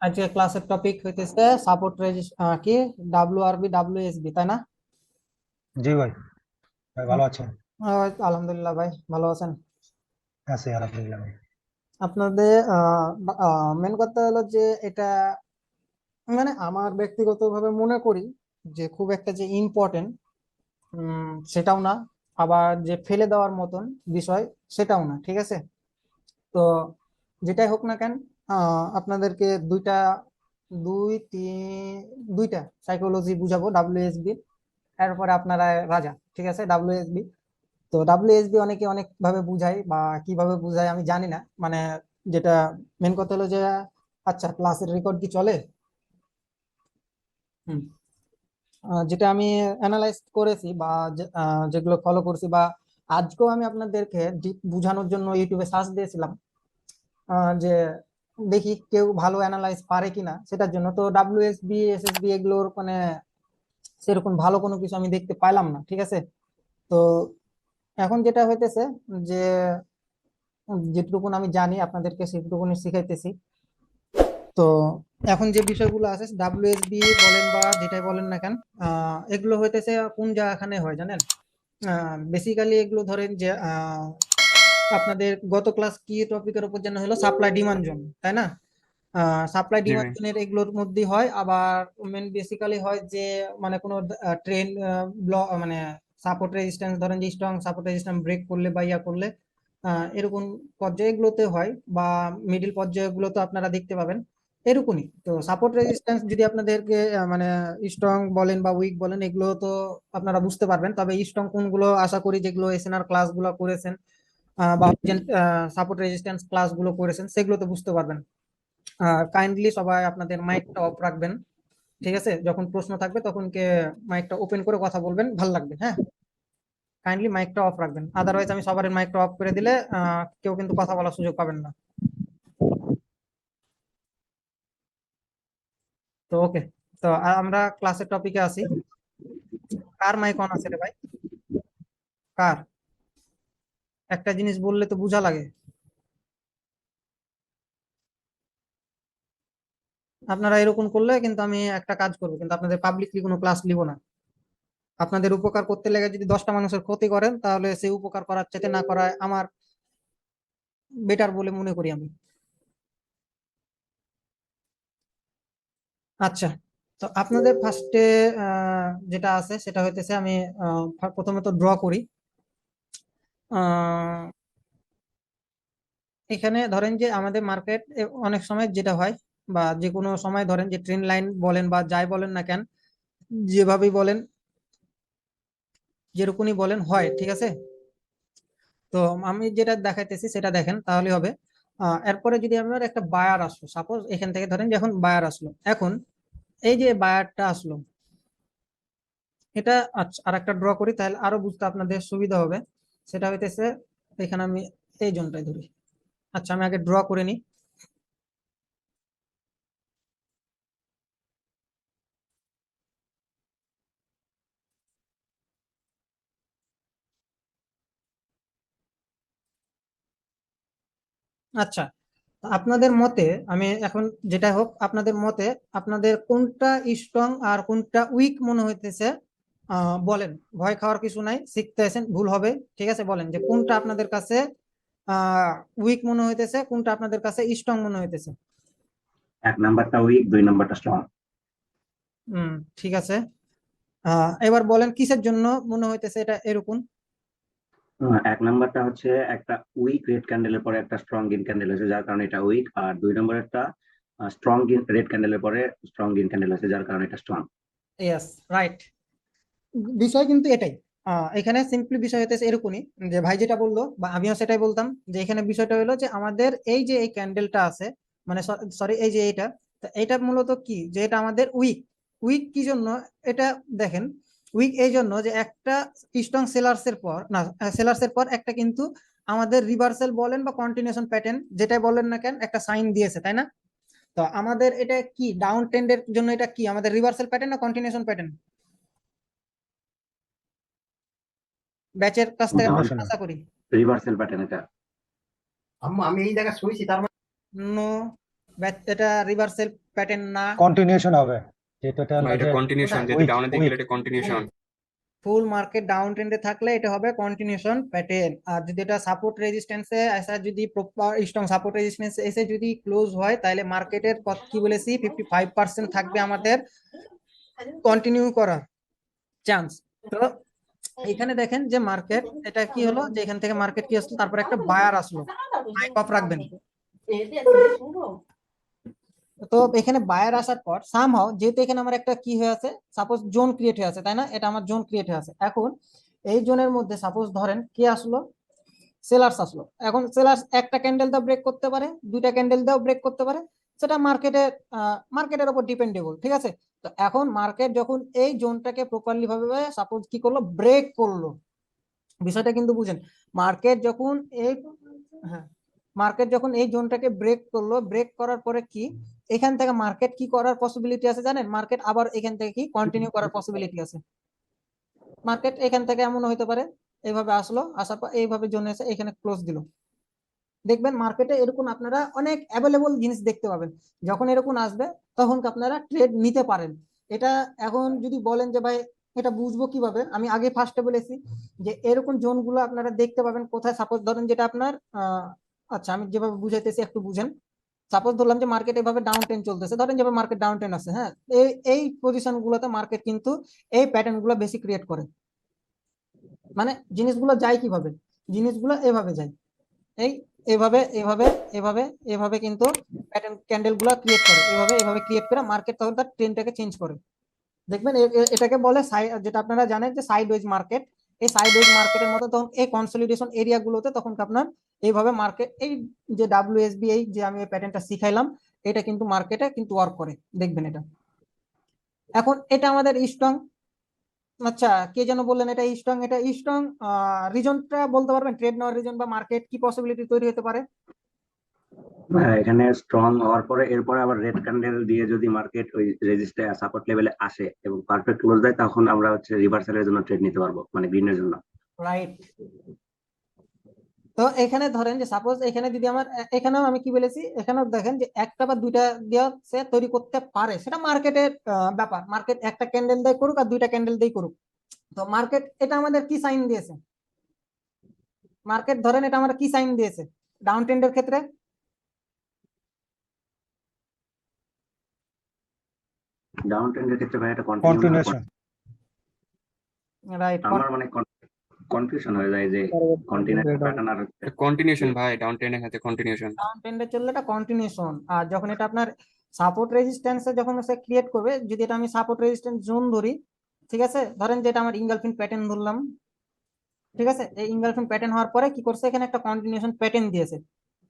আজকে ক্লাসের টপিক হইতেছে সাপোর্ট কি ডাব্লিউআরবি ডাব্লিউএসবি, তাই না? জি ভাই। ভাই ভালো আছেন? আলহামদুলিল্লাহ ভাই, ভালো আছেন? আছি আলহামদুলিল্লাহ ভাই। আপনাদের মেন কথা হলো যে এটা মানে আমার ব্যক্তিগতভাবে মনে করি যে খুব একটা যে ইম্পর্টেন্ট সেটাও না, আবার যে ফেলে দেওয়ার মতন বিষয় সেটাও না, ঠিক আছে? তো যেটাই হোক না কেন, আপনাদেরকে দুইটা সাইকোলজি বুঝাবো ডাব্লিউএসবি। এরপরে আপনারা রাজা, ঠিক আছে? ডাব্লিউএসবি, তো ডাব্লিউএসবি অনেকে অনেক ভাবে বুঝায় বা কিভাবে বুঝায় আমি জানি না, মানে যেটা মেন কথা হলো যে আচ্ছা, ক্লাসের রেকর্ড কি চলে? হুম। যেটা আমি অ্যানালাইজ করেছি বা যেগুলো ফলো করছি বা আজকেও আমি আপনাদেরকে বোঝানোর জন্য ইউটিউবে সার্চ দিয়েছিলাম, যে দেখি কেউ ভালো অ্যানালাইজ পারে কিনা, সেটার জন্য। তো ডাব্লিউএসবি এসএসবি এগুলোর মানে সেরকম ভালো কোনো কিছু আমি দেখতে পাইলাম না, ঠিক আছে? তো এখন যেটা হইতেছে যে যেটুকুন আমি জানি আপনাদেরকে সেটুকুনি শিখাইতেছি। তো এখন যে বিষয়গুলো আছে ডাব্লিউএসবি বলেন বা যেটাই বলেন না কেন, এগুলো হইতেছে কোন জায়গাখানে হয় জানেন? বেসিক্যালি এগুলো ধরেন যে আপনাদের গত ক্লাস কি টপিকের উপর যেন হলো, সাপ্লাই ডিমান্ড জোন, তাই না? সাপ্লাই জি ডিমান্ড ভাই। জোনের এগুলোর মধ্যে হয়, আবার মেন বেসিক্যালি হয় যে মানে কোনো ট্রেন ব্লক, মানে সাপোর্ট রেজিস্ট্যান্স, ধরেন যে স্ট্রং সাপোর্ট রেজিস্ট্যান্স ব্রেক করলে বা ইয়া করলে এরকম পর্যায়গুলোতে হয়, বা মিডিল পর্যায়গুলোতে আপনারা দেখতে পাবেন এরকমই। তো সাপোর্ট রেজিস্ট্যান্স যদি আপনাদেরকে মানে স্ট্রং বলেন বা উইক বলেন, এগুলো তো আপনারা বুঝতে পারবেন। তবে স্ট্রং কোনগুলো আশা করি যেগুলো এসএনআর ক্লাসগুলো করেছেন বা সাপোর্ট রেজিস্ট্যান্স ক্লাসগুলো করেছেন সেগুলো তো বুঝতে পারবেন। কাইন্ডলি সবাই আপনাদের মাইকটা অফ রাখবেন, ঠিক আছে? যখন প্রশ্ন থাকবে তখন কে মাইকটা ওপেন করে কথা বলবেন, ভাল লাগবে, হ্যাঁ? কাইন্ডলি মাইকটা অফ রাখবেন, আদারওয়াইজ আমি সবার মাইকটা অফ করে দিলে কেউ কিন্তু কথা বলার সুযোগ পাবেন না। তো ওকে, তো আমরা ক্লাসের টপিকে আসি। কার মাইক অন আছে রে ভাই? কার? একটা জিনিস বললে তো বোঝা লাগে। আপনারা এরকম করলে কিন্তু আমি একটা কাজ করবো, কিন্তু আপনাদের পাবলিকলি কোনো ক্লাস নিব না। আপনাদের উপকার করতে লেগে যদি 10টা মানুষের ক্ষতি করেন, তাহলে সেই উপকার করার চাইতে না করা আমার বেটার বলে মনে করি আমি। আচ্ছা, তো আপনাদের ফার্স্টে যেটা আছে সেটা হইতেছে আমি প্রথমে তো ড্র করি। আহ, এখানে ধরেন যে আমাদের মার্কেট অনেক সময় যেটা হয়, বা যে কোনো সময় ধরেন যে ট্রেন লাইন বলেন বা যাই বলেন না কেন, যেভাবেই বলেন, যেরকমই বলেন হয়, ঠিক আছে? তো আমি যেটা দেখাইতেছি সেটা দেখেন তাহলে হবে। এরপরে যদি আমার একটা বায়ার আসলো, সাপোজ এখান থেকে ধরেন যে এখন বায়ার আসলো, এখন এই যে বায়ারটা আসলো, এটা আচ্ছা আর একটা ড্র করি তাহলে আরো বুঝতে আপনাদের সুবিধা হবে। সেটা হইতেছে এখানে আমি এই জোনটাই ধরি। আচ্ছা, আমি আগে ড্র করে নিই। আচ্ছা, আপনাদের মতে আমি এখন যেটা হোক আপনাদের মতে আপনাদের কোনটা স্ট্রং আর কোনটা উইক মনে হইতেছে? বলেন, ভয় খাওয়ার কিছু নাই, শিখতে আছেন, ভুল হবে, ঠিক আছে? বলেন যে কোনটা আপনাদের কাছে উইক মনে হইতেছে, কোনটা আপনাদের কাছে স্ট্রং মনে হইতেছে। এক নাম্বারটা উইক, দুই নাম্বারটা স্ট্রং। হুম, ঠিক আছে। এবার বলেন কিসের জন্য মনে হইতেছে এটা এরকম? এক নাম্বারটা হচ্ছে একটা উইক রেড ক্যান্ডেলের পরে একটা স্ট্রং গ্রিন ক্যান্ডেল হয়েছে, যার কারণে এটা উইক। আর দুই নম্বরেরটা স্ট্রং রেড ক্যান্ডেলের পরে স্ট্রং গ্রিন ক্যান্ডেল হয়েছে, যার কারণে এটা স্ট্রং। Yes, right. বিষয় কিন্তু এটাই। এখানে সিম্পলি বিষয় হইতেছে এরকমই, যে ভাই যেটা বললো বা আমিও সেটাই বলতাম, যে এখানে বিষয়টা হলো যে আমাদের এই যে এই ক্যান্ডেলটা আছে, মানে সরি এই যে এইটা, তো এটা মূলত কি যে এটা আমাদের উইক। উইক কি জন্য? এটা দেখেন, উইক এই জন্য যে একটা স্ট্রং সেলার্স এর পর না, সেলার্স এর পর একটা কিন্তু আমাদের রিভার্সাল বলেন বা কন্টিনিউশন প্যাটার্ন যেটাই বলেন না কেন একটা সাইন দিয়েছে, তাই না? তো আমাদের এটা কি ডাউন ট্রেন্ডের জন্য এটা কি আমাদের রিভার্সাল প্যাটার্ন না কন্টিনিউশন প্যাটার্ন? ব্যাচের কাছ থেকে রিভার্সাল। আশা করি। রিভার্সাল প্যাটার্ন এটা। আম্মা আমি এই জায়গায় শুয়েছি তার মানে নো, এটা রিভার্সাল প্যাটার্ন না, কন্টিনিউশন হবে, যেহেতু এটা হলো এটা যে কন্টিনিউশন, কোথায় যেহেতু উইক ডাউনের দিকে উইক গেলে এটা কন্টিনিউশন। ফুল মার্কেট ডাউন ট্রেন্ডে থাকলে এটা হবে কন্টিনিউশন প্যাটার্ন। আর যদি এটা সাপোর্ট রেজিস্ট্যান্সে এসে যদি প্রপার স্ট্রং সাপোর্ট রেজিস্ট্যান্স এসে যদি ক্লোজ হয়, তাহলে মার্কেটের কি বলেছি 55% থাকবে আমাদের কন্টিনিউ করার চান্স। তো এখানে দেখেন যে মার্কেট এটা কি হলো, যে এখান থেকে মার্কেট কি আসলো, তারপর একটা বায়ার আসলো, স্টপ অফ রাখবেন। তো এখানে বায়ার আসার পর সামহাও, যেহেতু এখানে আমার একটা কি হয়ে আছে, সাপোজ জোন ক্রিয়েট হয়ে আছে, তাই না, এটা আমার জোন ক্রিয়েট হয়ে আছে। এখন এই জোনের মধ্যে সাপোজ ধরেন কি আসলো, সেলার্স আসলো। এখন সেলার্স একটা ক্যান্ডেল দাও ব্রেক করতে পারে, দুইটা ক্যান্ডেল দাও ব্রেক করতে পারে, সেটা মার্কেটের উপর ডিপেন্ডেবল, ঠিক আছে। তো এখন মার্কেট যখন এই জোনটাকে প্রপারলি ভাবে সাপোজ কি করলো, ব্রেক করলো, বিষয়টা কিন্তু বুঝেন। মার্কেট যখন এই হ্যাঁ মার্কেট যখন এই জোনটাকে ব্রেক করলো, ব্রেক করার পরে কি এখান থেকে মার্কেট কি করার পসিবিলিটি আছে জানেন, মার্কেট আবার এখান থেকে কি কন্টিনিউ করার পসিবিলিটি আছে। মার্কেট এখান থেকে এমন হতে পারে এইভাবে আসলো, আসার পর এইভাবে জোনে এসে এখানে ক্লোজ দিল। দেখবেন মার্কেটে এরকম আপনারা অনেক অ্যাভেলেবল জিনিস দেখতে পাবেন। যখন এরকম আসবে তখন আপনারা ট্রেড নিতে পারেন। এটা এখন যদি বলেন যে ভাই এটা বুঝবো কিভাবে, আমি আগে ফার্স্টে বলেছি যে এরকম জোন গুলো আপনারা দেখতে পাবেন কোথায়। সাপোজ ধরেন যেটা আপনার আচ্ছা আমি যেভাবে বুঝাইতেছি একটু বুঝেন। সাপোজ ধরলাম যে মার্কেট এভাবে ডাউন ট্রেন্ড চলতেছে, ধরেন যেভাবে মার্কেট ডাউন ট্রেন্ড আছে, হ্যাঁ, এই পজিশন গুলোতে মার্কেট কিন্তু এই প্যাটার্ন গুলো বেশি ক্রিয়েট করে। মানে জিনিসগুলো যায় কিভাবে, জিনিসগুলো এভাবে যায়, এই এভাবে এভাবে এভাবে এভাবে কিন্তু প্যাটার্ন ক্যান্ডেল গুলা ক্রিয়েট করে, এভাবে এভাবে ক্রিয়েট করে মার্কেট তখন তার ট্রেন্ডটাকে চেঞ্জ করে। দেখবেন এটাকে বলে যেটা আপনারা জানেন যে সাইড ওয়েজ মার্কেট। এই সাইড ওয়েজ মার্কেটের মতো তখন এই কনসলিডেশন এরিয়া গুলোতে তখন আপনার এইভাবে মার্কেট এই যে ডাব্লিউএসবি এই যে আমি এই প্যাটার্নটা শিখাইলাম, এটা কিন্তু মার্কেটে কিন্তু ওয়ার্ক করে, দেখবেন এটা। এখন এটা আমাদের স্ট্রং। আচ্ছা কে যেন বললেন এটা স্ট্রং, এটা স্ট্রং রিজনটা বলতে পারবেন, ট্রেড নেওয়ার রিজন বা মার্কেট কি পসিবিলিটি তৈরি হতে পারে? এখানে স্ট্রং হওয়ার পরে এরপরে আবার রেড ক্যান্ডেল দিয়ে যদি মার্কেট ওই রেজিস্ট্যান্স সাপোর্ট লেভেলে আসে এবং পারফেক্ট ক্লোজ দেয়, তখন আমরা হচ্ছে রিভার্সালের জন্য ট্রেড নিতে পারবো, মানে গ্রিনের জন্য। রাইট। তো এখানে ধরেন যে সাপোজ এখানে যদি আমার এখানেও আমি কি বলেছি, এখানেও দেখেন যে একটা বা দুইটা দিয়ে সে তৈরি করতে পারে, সেটা মার্কেটের ব্যাপার। মার্কেট একটা ক্যান্ডেল দিয়ে করুক আর দুইটা ক্যান্ডেল দিয়ে করুক। তো মার্কেট এটা আমাদের কি সাইন দিয়েছে, মার্কেট ধরেন এটা আমরা কি সাইন দিয়েছে ডাউন ট্রেন্ডের ক্ষেত্রে? ডাউন ট্রেন্ডের ক্ষেত্রে ভাই এটা কন্টিনিউ না কন্টিনিউশন। রাইট। আমার মানে কনফিউশন হয়ে যায় যে কন্টিনিউশন প্যাটার্ন আর কন্টিনিউশন ভাই, ডাউন ট্রেনের ক্ষেত্রে কন্টিনিউশন। ডাউন ট্রেন্ডে চললে এটা কন্টিনিউশন। আর যখন এটা আপনার সাপোর্ট রেজিস্ট্যান্সে যখন সে ক্রিয়েট করবে, যদি এটা আমি সাপোর্ট রেজিস্ট্যান্স জোন ধরি, ঠিক আছে, ধরেন যেটা আমার ইনগালফিং প্যাটার্ন ধরলাম, ঠিক আছে, এই ইনগালফিং প্যাটার্ন হওয়ার পরে কি করছে, এখানে একটা কন্টিনিউশন প্যাটার্ন দিয়েছে,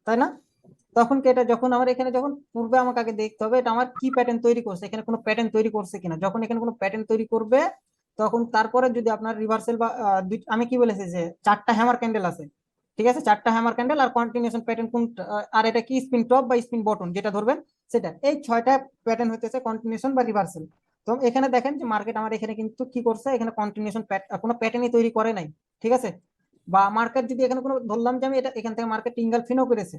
তাই না? তখন কি এটা যখন আমার এখানে যখন পূর্বে আমাকে আগে দেখতে হবে এটা আমার কি প্যাটার্ন তৈরি করছে, এখানে কোনো প্যাটার্ন তৈরি করছে কিনা। যখন এখানে কোনো প্যাটার্ন তৈরি করবে তখন তারপরে যদি আপনার রিভার্সাল বা আমি কি বলেছি যে চারটা হ্যামার ক্যান্ডেল আছে, ঠিক আছে, চারটা হ্যামার ক্যান্ডেল আর কন্টিনিউশন প্যাটার্ন কোন, আর এটা কি স্পিন টপ বা স্পিন বটন যেটা ধরবেন সেটা, এই ছয়টা প্যাটার্ন হতেছে কন্টিনিউশন বা রিভার্সাল। তো এখানে দেখেন যে মার্কেট আমার এখানে কিন্তু কি করছে, এখানে কন্টিনিউশন কোনো প্যাটার্নই তৈরি করে নাই, ঠিক আছে। বা মার্কেট যদি এখানে কোনো ধরলাম যে আমি এটা এখান থেকে মার্কেট ইঙ্গালফিনও করেছে,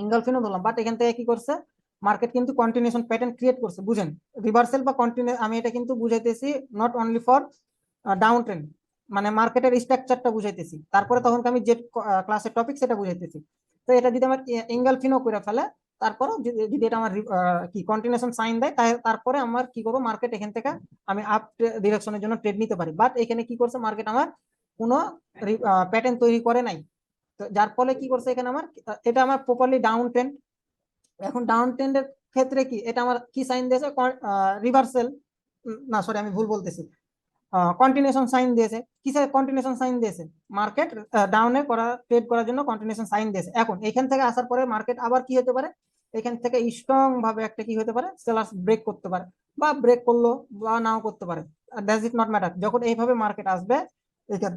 ইঙ্গালফিনও ধরলাম, বাট এখান থেকে কি করছে মার্কেট কিন্তু কন্টিনিউশন প্যাটার্ন ক্রিয়েট করছে, বুঝেন। রিভার্সাল বা কন্টিনিউ আমি এটা কিন্তু বুঝাইতেছি not only for down trend, মানে মার্কেটের স্ট্রাকচারটা বুঝাইতেছি, তারপরে তখন আমি যে ক্লাসের টপিক সেটা বুঝাইতেছি। তো এটা যদি আমার ইঙ্গালফিনও করে ফেলে, তারপরে যদি এটা আমার কি কন্টিনিউশন সাইন দেয়, তারপরে আমার কি করবো, মার্কেট এখান থেকে আমি আপ ডিরেকশনের জন্য ট্রেড নিতে পারি। বাট এখানে কি করছে মার্কেট আমার কোনো প্যাটার্ন তৈরি করে নাই। তো যার ফলে কি করছে এখানে আমার এটা আমার প্রপারলি ডাউন ট্রেন্ড। এখন ডাউন ট্রেন্ডের ক্ষেত্রে কি এটা আমার কি সাইন দিয়েছে, রিভার্সাল, না সরি আমি ভুল বলতেছি, কন্টিনিউশন সাইন দিয়েছে। কিসের কন্টিনিউশন সাইন দিয়েছে, মার্কেট ডাউনে করা ট্রেড করার জন্য কন্টিনিউশন সাইন দিয়েছে। এখন এখান থেকে আসার পরে মার্কেট আবার কি হতে পারে, এখান থেকে স্ট্রং ভাবে একটা কি হতে পারে, সেলার্স ব্রেক করতে পারে, বা ব্রেক করলো বা নাও করতে পারে, দ্যাটস ইট নট ম্যাটার। যখন এইভাবে মার্কেট আসবে এখান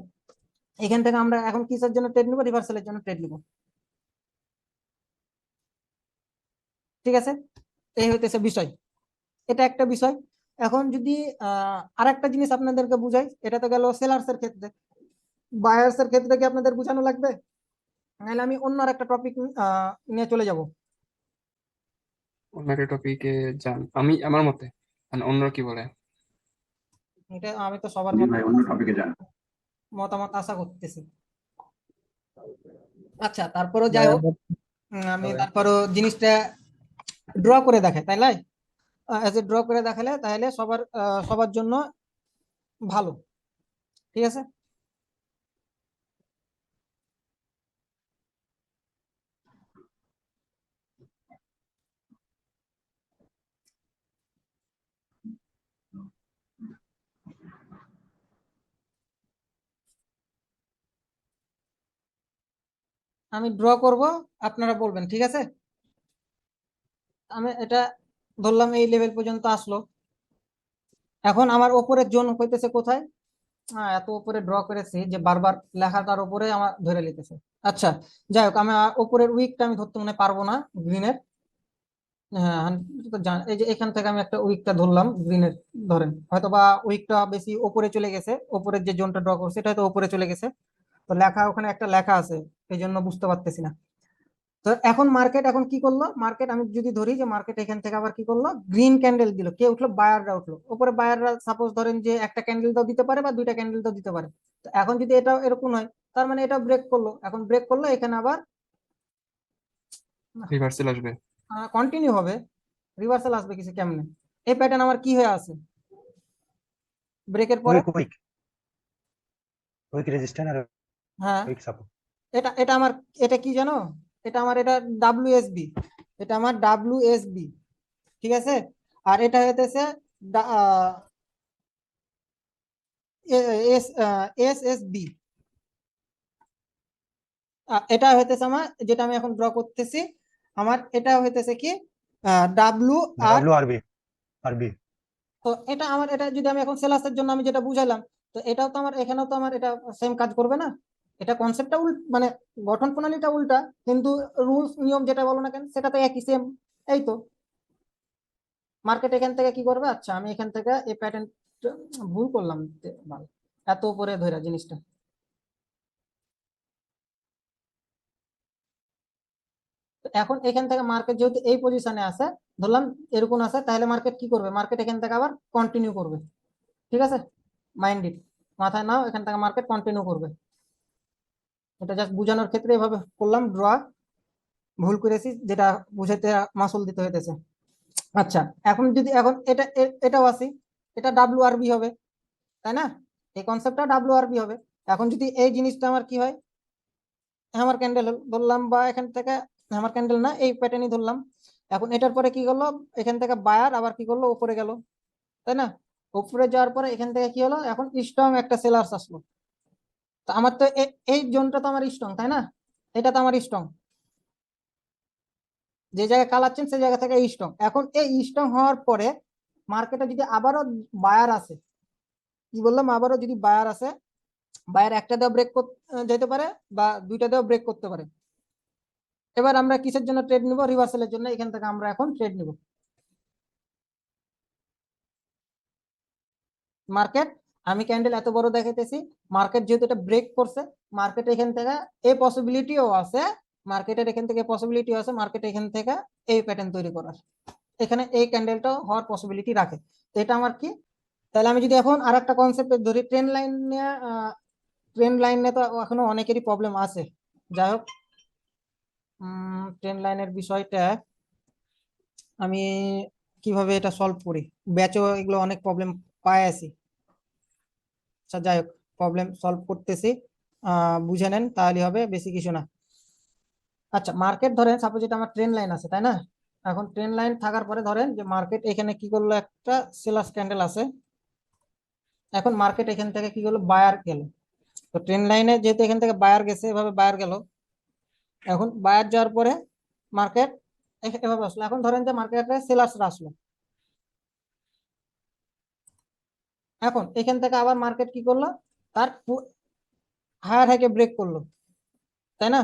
এখান থেকে আমরা এখন কিসের জন্য ট্রেড নিব, রিভার্সালের জন্য ট্রেড নিব, ঠিক আছে। এই হইতেছে বিষয়, এটা একটা বিষয়। এখন যদি আরেকটা জিনিস আপনাদেরকে বুঝাই, এটা তো গেল সেলার্স এর ক্ষেত্রে। বায়ার্স এর ক্ষেত্রে কি আপনাদের বোঝানো লাগবে, নাহলে আমি অন্য আরেকটা টপিক নিয়ে চলে যাব। অন্য একটা টপিকে যান, আমি আমার মতে, মানে অন্যরা কি বলে। এটা আমি তো সবার জি ভাই, অন্য টপিকে যান। মতামত আশা করতেছি। আচ্ছা, তারপরও যাই হোক, আমি তারপরও জিনিসটা ড্র করে দেখাই, তাই নয়? ড্র করে দেখালে তাহলে সবার জন্য ভালো। ঠিক আছে। আমি ড্র করব, আপনারা বলবেন, ঠিক আছে? আমি এটা ধরলাম এই লেভেল পর্যন্ত আসলো। এখন আমার ওপরের জোন হইতেছে কোথায়? এত উপরে ড্র করেছি যে বারবার লেখাটার উপরে আমার ধরে নিতেছে। আচ্ছা, যাই হোক, আমি উপরের উইকটা আমি ধরতে মনে হয় পারবো না, গ্রিনের। হ্যাঁ, এই যে এখান থেকে আমি একটা উইকটা ধরলাম গ্রিনের। ধরেন হয়তো বা উইকটা বেশি উপরে চলে গেছে, উপরের যে জোনটা ড্র করছে এটা হয়তো উপরে চলে গেছে। তো লেখা, ওখানে একটা লেখা আছে, এই জন্য বুঝতে পারতেছি না। তো এখন মার্কেট এখন কি করলো? মার্কেট আমি যদি ধরি যে মার্কেট এখান থেকে আবার কি করলো, গ্রিন ক্যান্ডেল দিল। কে উঠলো? বায়াররা উঠলো উপরে। বায়াররা সাপোজ ধরেন যে একটা ক্যান্ডেল দাও দিতে পারে বা দুইটা ক্যান্ডেল দাও দিতে পারে। তো এখন যদি এটা এরকম হয়, তার মানে এটা ব্রেক করলো। এখন ব্রেক করলো, এখানে আবার রিভার্সাল আসবে। কন্টিনিউ হবে। রিভার্সাল আসবে কিছু কেমনে? এই প্যাটার্ন আমার কি হয়ে আছে ব্রেকের পরে? উইক উইক উইক রেজিস্ট্যান্স আর হ্যাঁ, উইক সাপোর্ট। এটা এটা আমার, এটা কি জানো? এটা ডাব্লিউএসবি। এটা আমার ডাব্লিউএসবি। ঠিক আছে। আর এটা হইতেছে এসএসবি। এটা হইতেছে আমার, যেটা আমি এখন ড্র করতেছি, আমার এটা হইতেছে কি ডাব্লু আর। ডাব্লিউ আরবি। তো এটা আমার, এটা যদি আমি এখন সেলাসের জন্য আমি যেটা বুঝাইলাম, তো এটাও তো আমার, এখানেও তো আমার এটা সেম কাজ করবে না? এটা কনসেপ্টটা মানে গঠন প্রণালীটা উল্টা, কিন্তু রুলস নিয়ম যেটা বলো না কেন সেটা তো একই, সেম। এই তো মার্কেট এখান থেকে কি করবে? আচ্ছা, আমি এখান থেকে এই প্যাটার্ন ভুল করলাম, ভালো, এত উপরে ধরে জিনিসটা। তো এখন এখান থেকে মার্কেট যেহেতু এই পজিশনে আছে, ধরলাম এরকম আছে, তাহলে মার্কেট কি করবে? মার্কেট এখান থেকে আবার কন্টিনিউ করবে। ঠিক আছে, মাইন্ড ইট, মাথায় নাও, এখান থেকে মার্কেট কন্টিনিউ করবে। এটা জাস্ট বোঝানোর ক্ষেত্রে এভাবে করলাম ড্র। ভুল করেছি, যেটা বুঝাইতে মাসুল দিতে হইতেছে। আচ্ছা, এখন যদি এখন এটাও আসি, এটা ডাব্লিউআরবি হবে, তাই না? এই কনসেপ্টটা ডাব্লিউআরবি হবে। এখন যদি এই জিনিসটা আমার কি হয়, হ্যামার ক্যান্ডেল ধরলাম, বা এখান থেকে হ্যামার ক্যান্ডেল না, এই প্যাটার্নই ধরলাম। এখন এটার পরে কি করলো? এখান থেকে বায়ার আবার কি করলো? উপরে গেল, তাই না? উপরে যাওয়ার পরে এখান থেকে কি হলো? এখন স্ট্রং একটা সেলার্স আসলো। তো আমার তো এই জোনটা তো আমার স্ট্রং, তাই না? এটা তো আমার স্ট্রং, যে জায়গায় কালাচ্ছেন সেই জায়গা থেকে স্ট্রং। এখন এই স্ট্রং হওয়ার পরে মার্কেটে যদি আবারও বায়ার আসে, কি বললাম, আবারও যদি বায়ার আসে, বায়ার একটা দেওয়া ব্রেক যেতে পারে বা দুইটা দেওয়া ব্রেক করতে পারে। এবার আমরা কিসের জন্য ট্রেড নিব? রিভার্সালের জন্য। এখান থেকে আমরা এখন ট্রেড নিব। মার্কেট, আমি ক্যান্ডেল এত বড় দেখাইতেছি, মার্কেট যেহেতু এটা ব্রেক করছে, মার্কেট এখান থেকে এই পসিবিলিটিও আছে, মার্কেটের এখান থেকে পসিবিলিটি আছে মার্কেট এখান থেকে এই প্যাটার্ন তৈরি করার, এখানে এই ক্যান্ডেলটা হওয়ার পসিবিলিটি রাখে। তো এটা আমার কি? তাহলে আমি যদি এখন আর একটা কনসেপ্ট ধরি, ট্রেন্ড লাইন নিয়ে, ট্রেন্ড লাইনে তো এখনো অনেকেরই প্রবলেম আছে। যাই হোক, ট্রেন্ড লাইনের বিষয়টা আমি কিভাবে এটা সলভ করি, ব্যাচও এগুলো অনেক প্রবলেম পাই আছি। আচ্ছা, যাই হোক, প্রবলেম সলভ করতেছি, বুঝে নেন তাহলে হবে, বেশি কিছু না। আচ্ছা, মার্কেট ধরেন সাপোজ এটা আমার ট্রেন্ড লাইন আছে, তাই না? এখন ট্রেন্ড লাইন থাকার পরে ধরেন যে মার্কেট এখানে কি করলো, একটা সেলার্স ক্যান্ডেল আছে। এখন মার্কেট এখান থেকে কি করলো? বায়ার গেল। তো ট্রেন্ড লাইনে যেহেতু এখান থেকে বায়ার গেছে, এভাবে বায়ার গেল। এখন বায়ার যাওয়ার পরে মার্কেট এভাবে আসলো। এখন ধরেন যে মার্কেটে সেলার্সরা আসলো। এখন এখান থেকে আবার মার্কেট কি করলো? তার হায়ার হাইকে ব্রেক করলো, তাই না?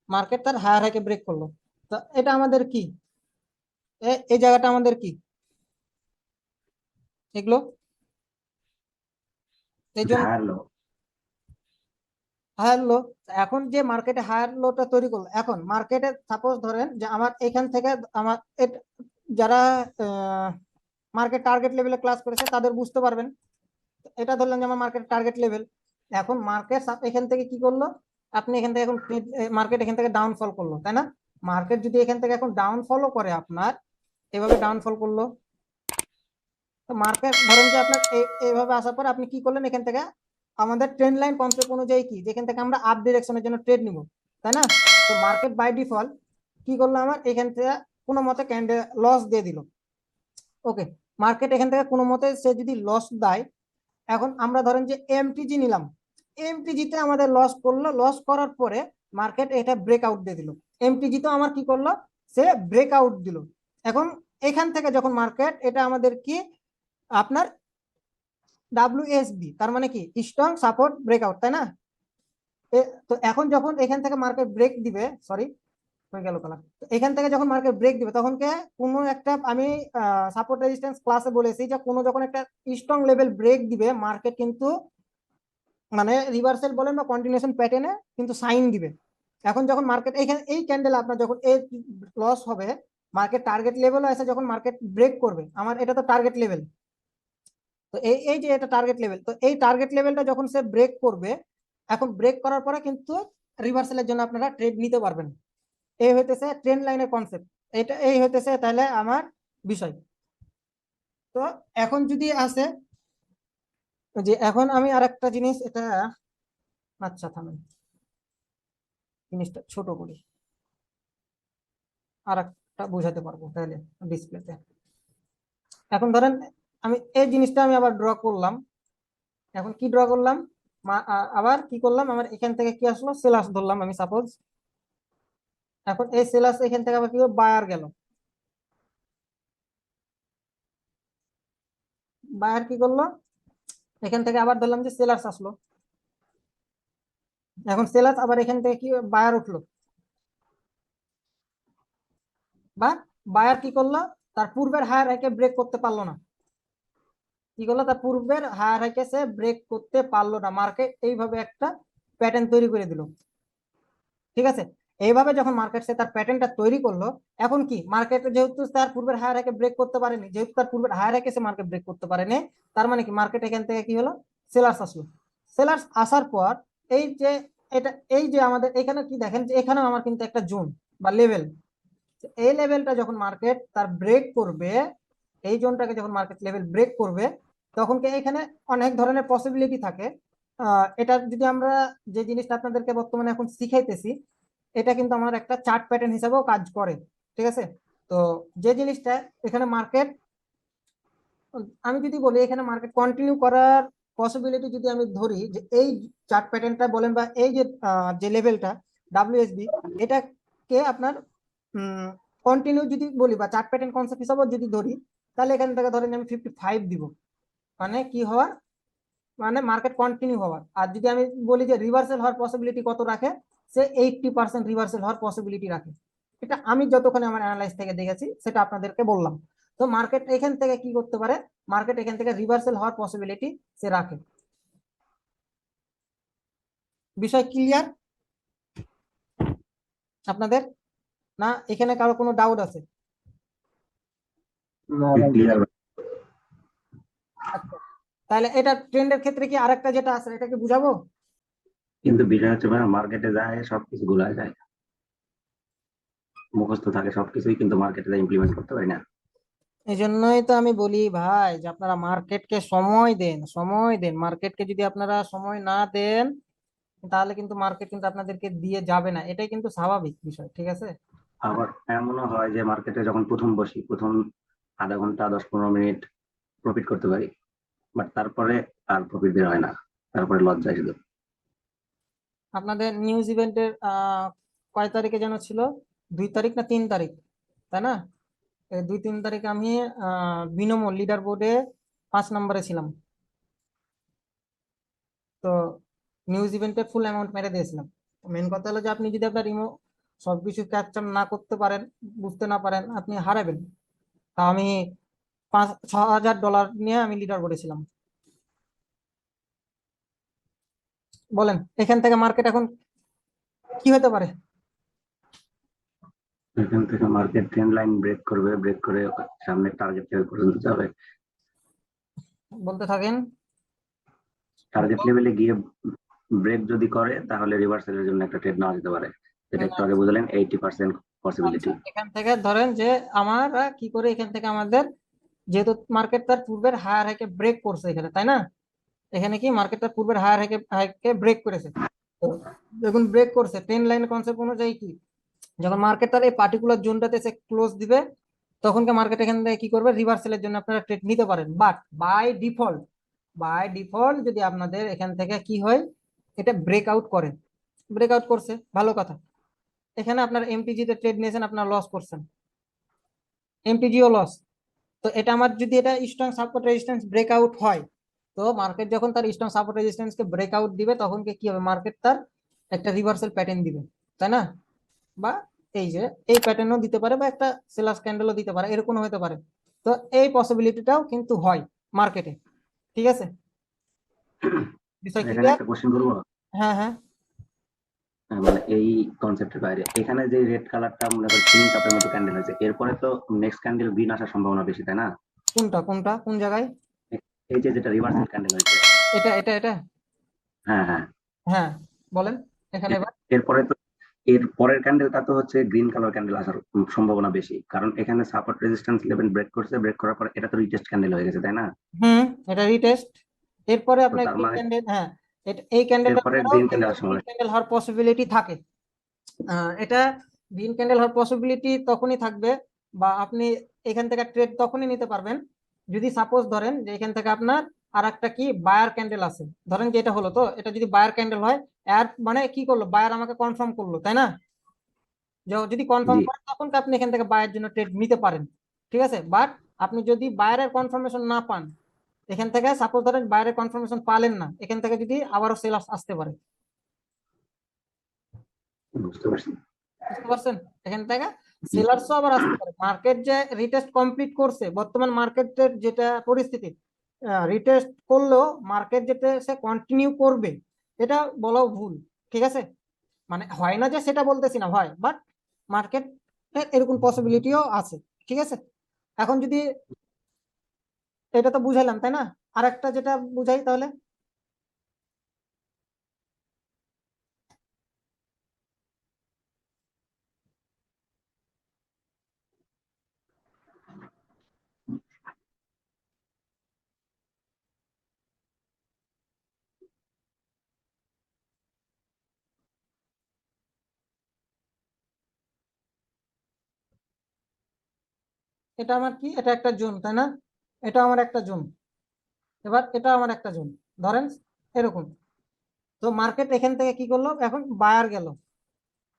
মার্কেট তার হায়ার হাইকে ব্রেক করলো। তো এটা আমাদের কি? এই জায়গাটা আমাদের কি? এগুলো এই জন্য হায়ার লো। হায়ার লো। এখন যে মার্কেটে হায়ার লোটা তৈরি করলো, এখন মার্কেটে সাপোজ ধরেন যে আমার এখান থেকে আমার যারা মার্কেট টার্গেট লেভেলে ক্লাস করেছে তাদের বুঝতে পারবেন। এটা ধরলাম যে আমার মার্কেট টার্গেট লেভেল। এখন মার্কেট এখান থেকে কি করলো, আপনি এখান থেকে এখন মার্কেট এখান থেকে ডাউনফল করলো, তাই না? মার্কেট যদি এখান থেকে এখন ডাউনফলও করে আপনার, এভাবে ডাউনফল করলো, তো মার্কেট ধরেন যে আপনার এইভাবে আসার পর আপনি কি করলেন, এখান থেকে আমাদের ট্রেন্ড লাইন কনসেপ্ট অনুযায়ী কি, যেখান থেকে আমরা আপ ডিরেকশনের জন্য ট্রেড নিব, তাই না? তো মার্কেট বাই ডিফল্ট কি করলো, আমার এখান থেকে কোনো মতে ক্যান্ডেল লস দিয়ে দিল। ওকে, মার্কেট এখান থেকে কোনো মতে সে যদি লস দেয়, এখন আমরা ধরেন যে এমটিজি নিলাম, এমটিজিতে আমাদের লস করলো, লস করার পরে মার্কেট এটা ব্রেকআউট দিয়ে দিল, এমটিজি তো আমার কি করলো, সে ব্রেকআউট দিল। এখন এখান থেকে যখন মার্কেট এটা আমাদের কি আপনার ডাব্লিউএসবি, তার মানে কি স্ট্রং সাপোর্ট ব্রেকআউট, তাই না? তো এখন যখন এখান থেকে মার্কেট ব্রেক দিবে, সরি হয়ে গেল কালার, এখান থেকে যখন মার্কেট ব্রেক দিবে তখন কে কোনো একটা, আমি সাপোর্ট রেজিস্ট্যান্স ক্লাসে বলেছি যে কোনো যখন একটা স্ট্রং লেভেল ব্রেক দিবে মার্কেট কিন্তু মানে রিভার্সাল বলেন বা কন্টিনিউশন প্যাটার্নে কিন্তু সাইন দিবে। এখন যখন মার্কেট এখানে এই ক্যান্ডেল আপনার যখন এই লস হবে, মার্কেট টার্গেট লেভেল আছে, যখন মার্কেট ব্রেক করবে, আমার এটা তো টার্গেট লেভেল, তো এই এই যে এটা টার্গেট লেভেল, তো এই টার্গেট লেভেলটা যখন সে ব্রেক করবে, এখন ব্রেক করার পরে কিন্তু রিভার্সালের জন্য আপনারা ট্রেড নিতে পারবেন। এই হইতেছে ট্রেন্ড লাইনের কনসেপ্ট, এটা এই হইতেছে তাহলে আমার বিষয়। তো এখন যদি আসে যে এখন আমি আরেকটা জিনিস, এটা আচ্ছা থামেন, জিনিসটা ছোট করি, আর একটা বোঝাতে পারবো তাহলে ডিসপ্লেতে। এখন ধরেন আমি এই জিনিসটা আমি আবার ড্র করলাম, এখন কি ড্র করলাম, আবার কি করলাম, আমার এখান থেকে কি আসলো, সেলার্স ধরলাম আমি সাপোজ। এখন এই সেলার্স এখান থেকে আবার কি বায়ার গেল, বায়ার কি করলো, এখান থেকে আবার ধরলাম যে সেলার্স আসলো, এখন সেলার্স আবার এখান থেকে কি বায়ার উঠলো, বা বায়ার কি করলো, তার পূর্বের হায়ার হাইকে ব্রেক করতে পারলো না, কি করলো, তার পূর্বের হায়ার হাইকে সে ব্রেক করতে পারলো না, মার্কেট এইভাবে একটা প্যাটার্ন তৈরি করে দিল। ঠিক আছে, এইভাবে যখন মার্কেট সে তার প্যাটার্নটা তৈরি করলো, এখন কি মার্কেট যেহেতু তার পূর্বের হায়ার হাইকে ব্রেক করতে পারেনি, যেহেতু তার পূর্বের হায়ার হাইকে সে মার্কেট ব্রেক করতে পারেনি, তার মানে কি মার্কেট এখান থেকে কি হলো, সেলার্স আসলো। সেলার্স আসার পর এই যে এটা, এই যে আমাদের এখানে কি দেখেন যে এখানেও আমার কিন্তু একটা জোন বা লেভেল, এই লেভেলটা যখন মার্কেট তার ব্রেক করবে, এই জোনটাকে যখন মার্কেট লেভেল ব্রেক করবে, তখন কি এখানে অনেক ধরনের পসিবিলিটি থাকে। এটা যদি আমরা যে জিনিসটা আপনাদেরকে বর্তমানে এখন শিখাইতেছি, এটা কিন্তু আমার একটা চার্ট প্যাটার্ন হিসাবেও কাজ করে। ঠিক আছে, তো যে জিনিসটা এখানে মার্কেট, আমি যদি বলি এখানে মার্কেট কন্টিনিউ করার পসিবিলিটি যদি আমি ধরি, যে এই চার্ট প্যাটার্নটা বলেন বা এই যে যে লেভেলটা ডাব্লিউএসবি, এটাকে আপনার কন্টিনিউ যদি বলি বা চার্ট প্যাটার্ন কনসেপ্ট হিসাবেও যদি ধরি, তাহলে এখান থেকে ধরেন আমি 55 দিব, মানে কি হওয়ার, মানে মার্কেট কন্টিনিউ হওয়ার। আর যদি আমি বলি যে রিভার্সাল হওয়ার পসিবিলিটি কত রাখে, সে 80% রিভার্সাল হওয়ার পসিবিলিটি রাখে। এটা আমি যতক্ষণ আমার অ্যানালাইজ থেকে দেখেছি সেটা আপনাদেরকে বললাম। তো মার্কেট এখান থেকে কি করতে পারে, মার্কেট এখান থেকে রিভার্সাল হওয়ার পসিবিলিটি সে রাখে। বিষয় ক্লিয়ার আপনাদের, না এখানে কারো কোনো ডাউট আছে? ক্লিয়ার। আচ্ছা, তাহলে এটা ট্রেন্ডের ক্ষেত্রে কি আরেকটা যেটা আছে এটা কি বুঝাবো? কিন্তু বিষয় হচ্ছে ভাই, মার্কেটে যায় সবকিছু গুলা যায়, মুখস্থ থাকে সবকিছুই, কিন্তু মার্কেটে ইমপ্লিমেন্ট করতে পারি না। এই জন্যই তো আমি বলি ভাই যে আপনারা মার্কেটকে সময় দেন, সময় দেন। মার্কেটকে যদি আপনারা সময় না দেন, তাহলে কিন্তু মার্কেট কিন্তু আপনাদেরকে দিয়ে যাবে না, এটাই কিন্তু স্বাভাবিক বিষয়। ঠিক আছে, আবার এমনও হয় যে মার্কেটে যখন প্রথম বসি, প্রথম আধা ঘন্টা 10-15 মিনিট প্রফিট করতে পারি, বাট তারপরে আর প্রফিট বের হয় না, তারপরে লজ্জায় শুধু। আপনাদের নিউজ ইভেন্টের কয় তারিখে যেন ছিল, 2 তারিখ না 3 তারিখ, তাই না? এই 2-3 তারিখে আমি বিনোমো লিডার বোর্ডে 5 নম্বরে ছিলাম। তো নিউজ ইভেন্টে ফুল অ্যামাউন্ট মেরে দিয়েছিলাম। মেন কথা হলো যে আপনি যদি আপনার সবকিছু ক্যাপচার না করতে পারেন, বুঝতে না পারেন, আপনি হারাবেন। তা আমি 5-6 হাজার ডলার নিয়ে আমি লিডার করেছিলাম। বলেন এখান থেকে মার্কেট এখন কি হতে পারে? এখান থেকে মার্কেট ট্রেন্ড লাইন ব্রেক করবে, ব্রেক করে সামনের টার্গেট লেভেল পর্যন্ত যাবে। বলতে থাকেন। টার্গেট লেভেলে গিয়ে ব্রেক যদি করে তাহলে রিভার্সালের জন্য একটা ট্রেড নেওয়া যেতে পারে, যেটা একটু আগে বুঝলেন 80% পসিবিলিটি। আচ্ছা, এখান থেকে ধরেন যে আমরা কি করে এখান থেকে আমাদের, যেহেতু মার্কেট তার পূর্বের হায়ার হাইকে ব্রেক করছে এখানে, তাই না? এখানে কি মার্কেট তার পূর্বের হায়ার হাইকে ব্রেক করেছে। তো যখন ব্রেক করছে, ট্রেন্ড লাইন কনসেপ্ট অনুযায়ী কি, যখন মার্কেট তার এই পার্টিকুলার জোনটাতে এসে ক্লোজ দিবে, তখন মার্কেট এখান থেকে কি করবে, রিভার্সালের জন্য আপনারা ট্রেড নিতে পারেন। বাট বাই ডিফল্ট যদি আপনাদের এখান থেকে কি হয়, এটা ব্রেকআউট করে, ব্রেকআউট করছে, ভালো কথা। এখানে আপনার এমটিজি তে ট্রেড নিয়েছেন, আপনার লস করছেন, এমটিজিও লস। তো এটা আমার যদি এটা স্ট্রং সাপোর্ট রেজিস্ট্যান্স ব্রেকআউট হয়, তো মার্কেট যখন তার স্ট্রং সাপোর্ট রেজিস্ট্যান্স কে ব্রেকআউট দিবে, তখন কি হবে, মার্কেট তার একটা রিভার্সাল প্যাটার্ন দিবে, তাই না? বা এই যে এই প্যাটার্নও দিতে পারে, বা একটা সেলার্স ক্যান্ডেলও দিতে পারে, এরকম হতে পারে। তো এই পসিবিলিটিটাও কিন্তু হয় মার্কেটে। ঠিক আছে, বিষয় এখানে ক্লিয়ার? একটা কোশ্চেন করবো। হ্যাঁ হ্যাঁ। মানে এই কনসেপ্টের বাইরে এখানে যে রেড কালারটা মনে করেন সিলিং কাপের মতো ক্যান্ডেল হয়েছে, এরপরে তো নেক্সট ক্যান্ডেল গ্রিন আসার সম্ভাবনা বেশি, তাই না? কোনটা কোনটা কোন জায়গায়? এই যে যেটা রিভার্সাল ক্যান্ডেল হয়েছে। এটা হ্যাঁ হ্যাঁ। হ্যাঁ, বলেন এখানে এবার। এরপরে তো এর পরের ক্যান্ডেলটা তো হচ্ছে গ্রিন কালার ক্যান্ডেল আসার সম্ভাবনা বেশি, কারণ এখানে সাপোর্ট রেজিস্ট্যান্স লেভেল ব্রেক করছে, ব্রেক করার পর এটা তো রিটেস্ট ক্যান্ডেল হয়ে গেছে, তাই না? হুম, এটা রিটেস্ট। এরপরে তো আপনার তার গ্রিন মানে ক্যান্ডেল, হ্যাঁ, এই ক্যান্ডেলটা এরপরে পরেও গ্রিন ক্যান্ডেল কিন্তু আসার গ্রিন সম্ভাবনা। ক্যান্ডেল হওয়ার পসিবিলিটি থাকে। এটা গ্রিন ক্যান্ডেল হওয়ার পসিবিলিটি তখনই থাকবে, বা আপনি এখান থেকে ট্রেড তখনই নিতে পারবেন, যদি সাপোজ ধরেন যে এখান থেকে আপনার আর একটা কি বায়ার ক্যান্ডেল আছে, ধরেন যে এটা হলো, তো এটা যদি বায়ার ক্যান্ডেল হয়, এর মানে কি করলো, বায়ার আমাকে কনফার্ম করলো, তাই না? যদি কনফার্ম জি। করেন, তখন আপনি এখান থেকে বায়ের জন্য ট্রেড নিতে পারেন। ঠিক আছে, বাট আপনি যদি বায়ারের কনফার্মেশন না পান, এখান থেকে সাপোজ ধরেন বায়ারের কনফার্মেশন পালেন না, এখান থেকে যদি আবারও সেল আসতে পারে। বুঝতে পারছি। বুঝতে পারছেন? এখান থেকে সেলার্সও আবার আসতে পারে। মার্কেট যে রিটেস্ট কমপ্লিট করছে, বর্তমান মার্কেটের যেটা পরিস্থিতি, রিটেস্ট করলেও মার্কেট যেটা সে কন্টিনিউ করবে, এটা বলাও ভুল। ঠিক আছে, মানে হয় না যে সেটা বলতেছি না, হয়, বাট মার্কেট এরকম পসিবিলিটিও আছে। ঠিক আছে, এখন যদি এটা তো বুঝাইলাম, তাই না? আর একটা যেটা বুঝাই তাহলে। এটা আমার কি, এটা একটা জোন, তাই না? এটা আমার একটা জোন, এবার এটা আমার একটা জোন, ধরেন এরকম। তো মার্কেট এখান থেকে কি করলো, এখন বায়ার গেল,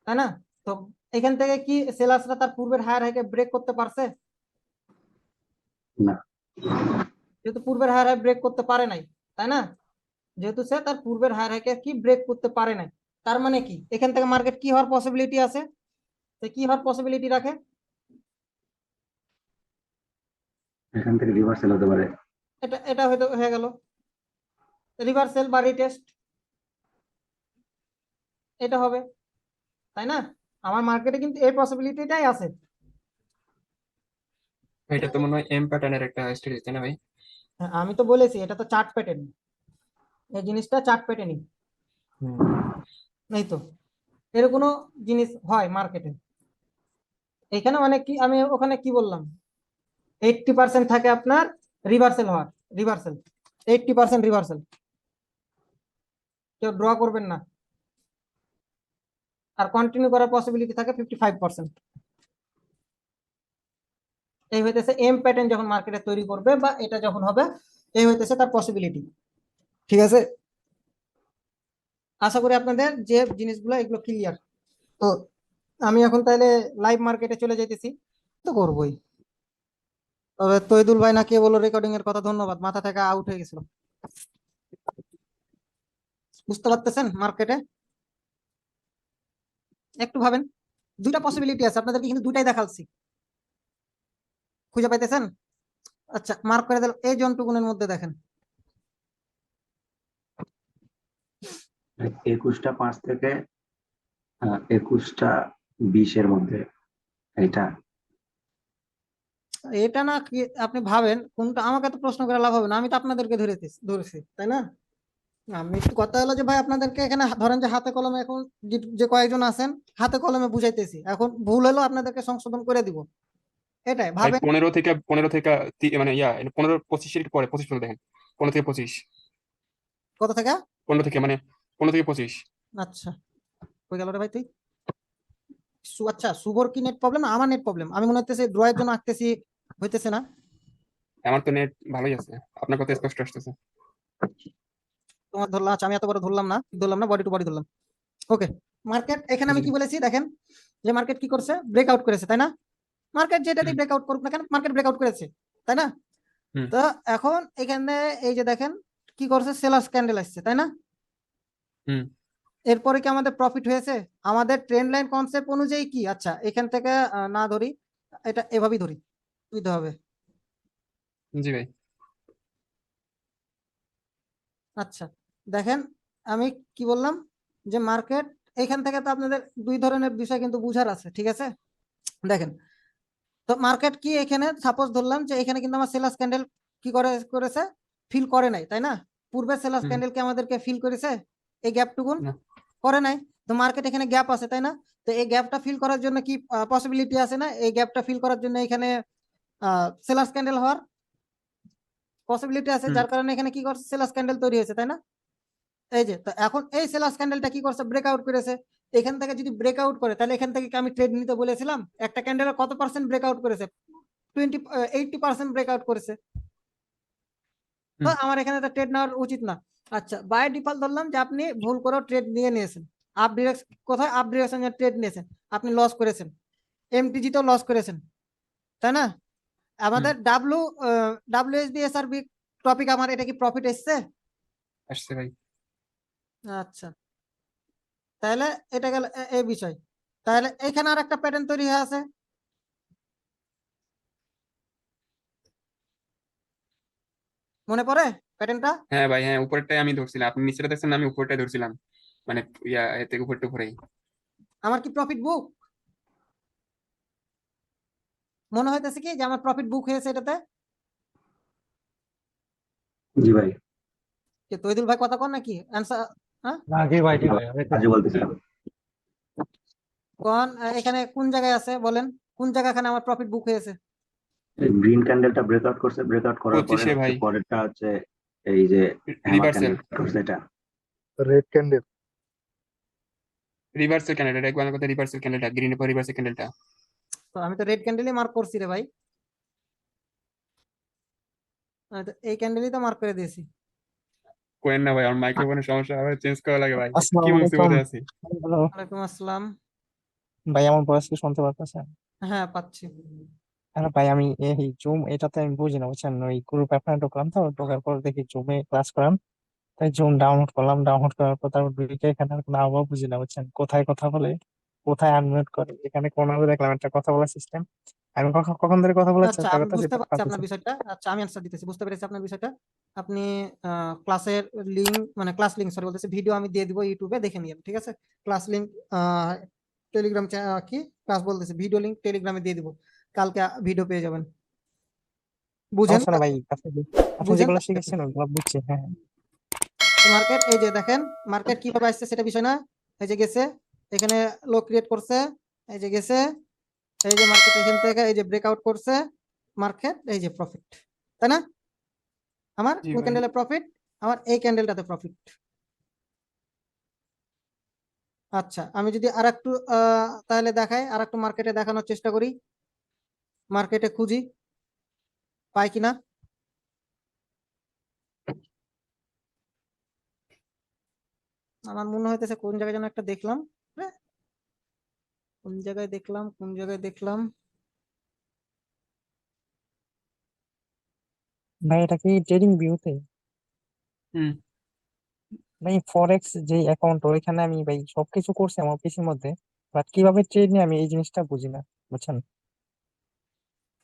তাই না? তো এখান থেকে কি সেলার্সরা তার পূর্বের হায়ার হাইকে ব্রেক করতে পারছে? না। যেহেতু পূর্বের হায়ার হাই ব্রেক করতে পারে নাই, তাই না? যেহেতু সে তার পূর্বের হায়ার হাইকে কি ব্রেক করতে পারে নাই, তার মানে কি এখান থেকে মার্কেট কি হওয়ার পসিবিলিটি আছে, সে কি হওয়ার পসিবিলিটি রাখে? এখান থেকে রিভার্সাল হতে পারে। এটা এটা হয়তো হয়ে গেল রিভার্সাল বা রিটেস্ট, এটা হবে, তাই না? আমার মার্কেটে কিন্তু এই পসিবিলিটিটাই আছে। এটা তো মনে হয় এম প্যাটার্নের একটা স্ট্র্যাটেজি, তাই না ভাই? হ্যাঁ, আমি তো বলেছি এটা তো চার্ট প্যাটার্ন, এই জিনিসটা চার্ট প্যাটার্নই। হুম। এই তো এর কোনো জিনিস হয় মার্কেটে। এখানে মানে কি, আমি ওখানে কি বললাম, 80% থাকে আপনার রিভার্সাল হওয়ার, রিভার্সাল, 80% রিভার্সাল, কেউ ড্র করবেন না। আর কন্টিনিউ করার পসিবিলিটি থাকে 55%। এই হইতেছে এম প্যাটার্ন যখন মার্কেটে তৈরি করবে, বা এটা যখন হবে, এই হইতেছে তার পসিবিলিটি। ঠিক আছে, আশা করি আপনাদের যে জিনিসগুলো এগুলো ক্লিয়ার। তো আমি এখন তাহলে লাইভ মার্কেটে চলে যাইতেছি, তো করবোই। তবে তৈদুল ভাই না কে বলো রেকর্ডিং এর কথা, ধন্যবাদ, মাথা থেকে আউট হয়ে গেছিল। বুঝতে পারতেছেন মার্কেটে? একটু ভাবেন, দুইটা পসিবিলিটি আছে আপনাদেরকে, কিন্তু দুইটাই দেখাচ্ছি, খুঁজে পাইতেছেন? আচ্ছা, মার্ক করে দিলাম, এই জন্টুকুনের মধ্যে দেখেন। 21টা 5 থেকে 21টা 20-এর মধ্যে এটা এটা না কি আপনি ভাবেন কোনটা, আমাকে তো প্রশ্ন করে লাভ হবে না, আমি তো আপনাদেরকে ধরেছি তাই না? আমি একটু কথা হলো যে ভাই আপনাদেরকে এখানে ধরেন যে হাতে কলমে এখন যে কয়েকজন আছেন হাতে কলমে বুঝাইতেছি, এখন ভুল হলো আপনাদেরকে সংশোধন করে দিব, এটাই ভাই ভাবেন। 15 থেকে মানে 15-25 পরে 25 পর্যন্ত দেখেন। 15 থেকে 25। কত থেকে? 15 থেকে 25। আচ্ছা, কই গেল রে ভাই তুই? আচ্ছা, শুভর কি নেট প্রবলেম, আমার নেট প্রবলেম? আমি মনে হচ্ছে ড্রয়ের জন্য আঁকতেছি, হইতেছে না। আমার তো নেট ভালোই আছে, আপনার কথা স্পষ্ট আসতেছে। তোমার ধরলাম, আচ্ছা আমি এত বড় ধরলাম না, বডি টু বডি ধরলাম। ওকে, মার্কেট এখানে আমি জি কি বলেছি দেখেন, যে মার্কেট কি করছে, ব্রেকআউট করেছে তাই না? মার্কেট যেটাতেই হুম ব্রেকআউট করুক না কেন, মার্কেট ব্রেকআউট করেছে তাই না? হুম তো এখন এখানে এই যে দেখেন কি করছে, সেলার্স ক্যান্ডেল আসছে তাই না? হুম এরপরে কি আমাদের প্রফিট হয়েছে? আমাদের ট্রেন্ড লাইন কনসেপ্ট অনুযায়ী কি, আচ্ছা এখান থেকে না ধরি, এটা এভাবেই ধরি, বুঝতে হবে। জি ভাই। আচ্ছা দেখেন, আমি কি বললাম, যে মার্কেট এখান থেকে তো আপনাদের দুই ধরনের বিষয় কিন্তু বুঝার আছে, ঠিক আছে? দেখেন, তো মার্কেট কি এখানে সাপোজ ধরলাম যে এখানে কিন্তু আমার সেলার্স ক্যান্ডেল কি করেছে, ফিল করে নাই তাই না? পূর্বে সেলার্স হুম ক্যান্ডেল কি আমাদেরকে ফিল করেছে এই গ্যাপটুকুন? না করে নাই। তো মার্কেট এখানে গ্যাপ আছে তাই না? তো এই গ্যাপটা ফিল করার জন্য কি পসিবিলিটি আছে না, এই গ্যাপটা ফিল করার জন্য এখানে সেলার্স ক্যান্ডেল হওয়ার পসিবিলিটি আছে, হুম যার কারণে এখানে কি করছে, সেলার্স ক্যান্ডেল তৈরি হয়েছে তাই না? এই যে, তো এখন এই সেলার্স ক্যান্ডেলটা কি করছে, ব্রেকআউট করেছে। এখান থেকে যদি ব্রেকআউট করে তাহলে এখান থেকে কি আমি ট্রেড নিতে বলেছিলাম? একটা ক্যান্ডেলের কত পার্সেন্ট ব্রেকআউট করেছে? 80% ব্রেকআউট করেছে। তো হুম আমার এখানে তো ট্রেড নেওয়ার উচিত না। আচ্ছা, বাই ডিফল্ট ধরলাম যে আপনি ভুল করে ট্রেড নিয়েছেন, আপ ডিরেকশন, কোথায় আপ ডিরেকশনে ট্রেড নিয়েছেন, আপনি লস করেছেন, এমটিজি তো লস করেছেন তাই না? হুম আমাদের ডাব্লিউএসডি টপিক, আমার এটা কি প্রফিট এসছে? আসছে ভাই। আচ্ছা, তাহলে এটা গেল এই বিষয়। তাহলে এখানে আর একটা প্যাটার্ন তৈরি হয়ে আছে, মনে পড়ে প্যাটার্নটা? হ্যাঁ ভাই, হ্যাঁ উপরেরটাই আমি ধরছিলাম, আপনি নিচেটা দেখছেন না, আমি উপরেরটাই ধরছিলাম। মানে এর থেকে উপরটা উপরেই। আমার কি প্রফিট বুক মনে হইতেছে কি যে আমার প্রফিট বুক হয়েছে এটাতে? জি ভাই, যে তৈদুল ভাই কথা কন নাকি অ্যান্সার? হ্যাঁ না জি ভাই, জি ভাই, আমি তো আজও বলতেছিলাম। কোন এখানে কোন জায়গায় আছে বলেন, কোন জায়গাখানে আমার প্রফিট বুক হয়েছে? গ্রিন ক্যান্ডেলটা ব্রেকআউট করছে, ব্রেকআউট করার পরে 25-এ ভাই। পরেরটা হচ্ছে এই যে হ্যামার রিভার্সেল। ক্যান্ডেল করছে এটা। Red candle. রিভার্সেল ক্যান্ডেলটা একবার কথা, রিভার্সেল ক্যান্ডেলটা গ্রিনের পর রিভার্সেল ক্যান্ডেলটা। তো আমি তো রেড ক্যান্ডেলই মার্ক করছি রে ভাই, আমি তো এই ক্যান্ডেলই তো মার্ক করে দিয়েছি। কোয়েন না ভাই, আমার মাইক্রোফোনের সমস্যা, আবার চেঞ্জ করা লাগে ভাই। কি আসসালামু আলাইকুম। মুসিবতে আছি। হ্যালো ওয়ালাইকুম আসসালাম। ভাই, আমার ভয়েস কি শুনতে পারতেছেন? হ্যাঁ পাচ্ছি। হ্যালো ভাই, আমি এই জুম এটাতে আমি বুঝি না বুঝছেন, ওই গ্রুপ আপনার ঢুকলাম, তো ঢোকার পর দেখি জুমে ক্লাস করান, তাই জুম ডাউনলোড করলাম, ডাউনলোড করার পর তারপর ঢুকে এখানে আর কোনো আবহাওয়া বুঝি না বুঝছেন, কোথায় কথা বলে কোথায় আনমিউট করে, এখানে কোন দেখলাম একটা কথা বলার সিস্টেম। আমি কখন কখন ধরে কথা বলার আচ্ছা চেষ্টা আমি করতেছি, বুঝতে পারছি আপনার পারতেছি না। বিষয়টা, আচ্ছা আমি অ্যান্সার দিতেছি, বুঝতে পেরেছি আপনার বিষয়টা। আপনি ক্লাসের লিঙ্ক, মানে ক্লাস লিঙ্ক সরি বলতেছি, ভিডিও আমি দিয়ে দিব ইউটিউবে, দেখে নিন ঠিক আছে? ক্লাস লিঙ্ক টেলিগ্রাম, কি ক্লাস বলতেছি, ভিডিও লিঙ্ক টেলিগ্রামে দিয়ে দিব, কালকে ভিডিও পেয়ে যাবেন। বুঝেন, সমস্যা না ভাই, আপনি বুঝেন যেগুলো শিখেছেন ওগুলো বুঝছি, হ্যাঁ হ্যাঁ। মার্কেট এই যে দেখেন, মার্কেট কিভাবে আসছে সেটা বিষয় না, এই যে গেছে, এখানে লো ক্রিয়েট করছে, এই যে গেছে, এই যে মার্কেট এখান থেকে এই যে ব্রেকআউট করছে, মার্কেট এই যে প্রফিট, তাই না? আমার জি কোন ভাই। ক্যান্ডেলে প্রফিট? আমার এই ক্যান্ডেলটাতে প্রফিট। আচ্ছা, আমি যদি আর একটু তাহলে দেখাই, আর একটু মার্কেটে দেখানোর চেষ্টা করি, মার্কেটে খুঁজি পাই কিনা। আমার মনে হইতেছে কোন জায়গায় যেন একটা দেখলাম, হ্যাঁ, কোন জায়গায় দেখলাম। ভাই এটা কি ট্রেডিং ভিউতে? হুম ভাই ফরেক্স যে অ্যাকাউন্ট, ওইখানে আমি ভাই সবকিছু করছি আমার পিসির মধ্যে, বাট কিভাবে ট্রেড নিয়ে আমি এই জিনিসটা বুঝি না বুঝছেন।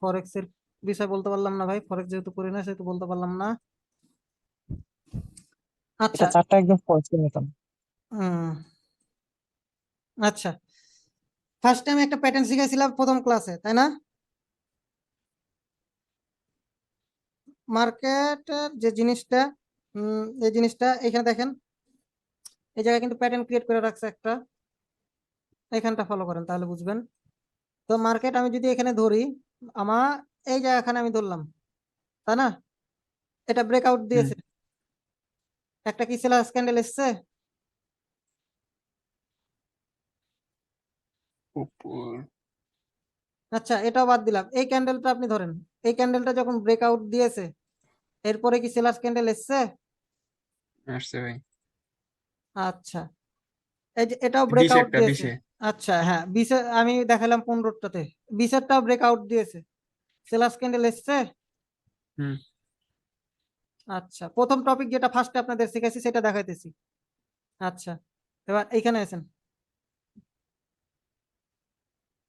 ফরেক্স এর বিষয় বলতে পারলাম না ভাই, ফরেক্স যেহেতু করি না সেহেতু বলতে পারলাম না। আচ্ছা, এটা চারটা একদম ফরেক্স এর মতন। উম, আচ্ছা ফার্স্ট টাইম একটা প্যাটার্ন শিখেছিলাম প্রথম ক্লাসে, তাই না? মার্কেটের যে জিনিসটা, এই জিনিসটা এখানে দেখেন, এই জায়গায় কিন্তু প্যাটার্ন ক্রিয়েট করে রাখছে একটা, এখানটা ফলো করেন তাহলে বুঝবেন। তো মার্কেট আমি যদি এখানে ধরি, আমার এই জায়গাখানে আমি ধরলাম, তাই না? এটা ব্রেকআউট হুম দিয়েছে, একটা কি সেলার ক্যান্ডেল এসছে, উপর আচ্ছা এটাও বাদ দিলাম। এই ক্যান্ডেলটা আপনি ধরেন, এই ক্যান্ডেলটা যখন ব্রেকআউট দিয়েছে এরপরে কি সেলার ক্যান্ডেল এসছে? আসছে ভাই, আচ্ছা, এই যে এটাও 20 ব্রেকআউট একটা দিয়েছে। 20-এ। আচ্ছা হ্যাঁ, 20 আমি দেখালাম 15টাতে, 20টাও ব্রেকআউট দিয়েছে, সেলার ক্যান্ডেল এসছে। হুম আচ্ছা, প্রথম টপিক যেটা ফার্স্টে আপনাদের শিখেছি সেটা দেখাইতেছি। আচ্ছা, এবার এইখানে আছেন,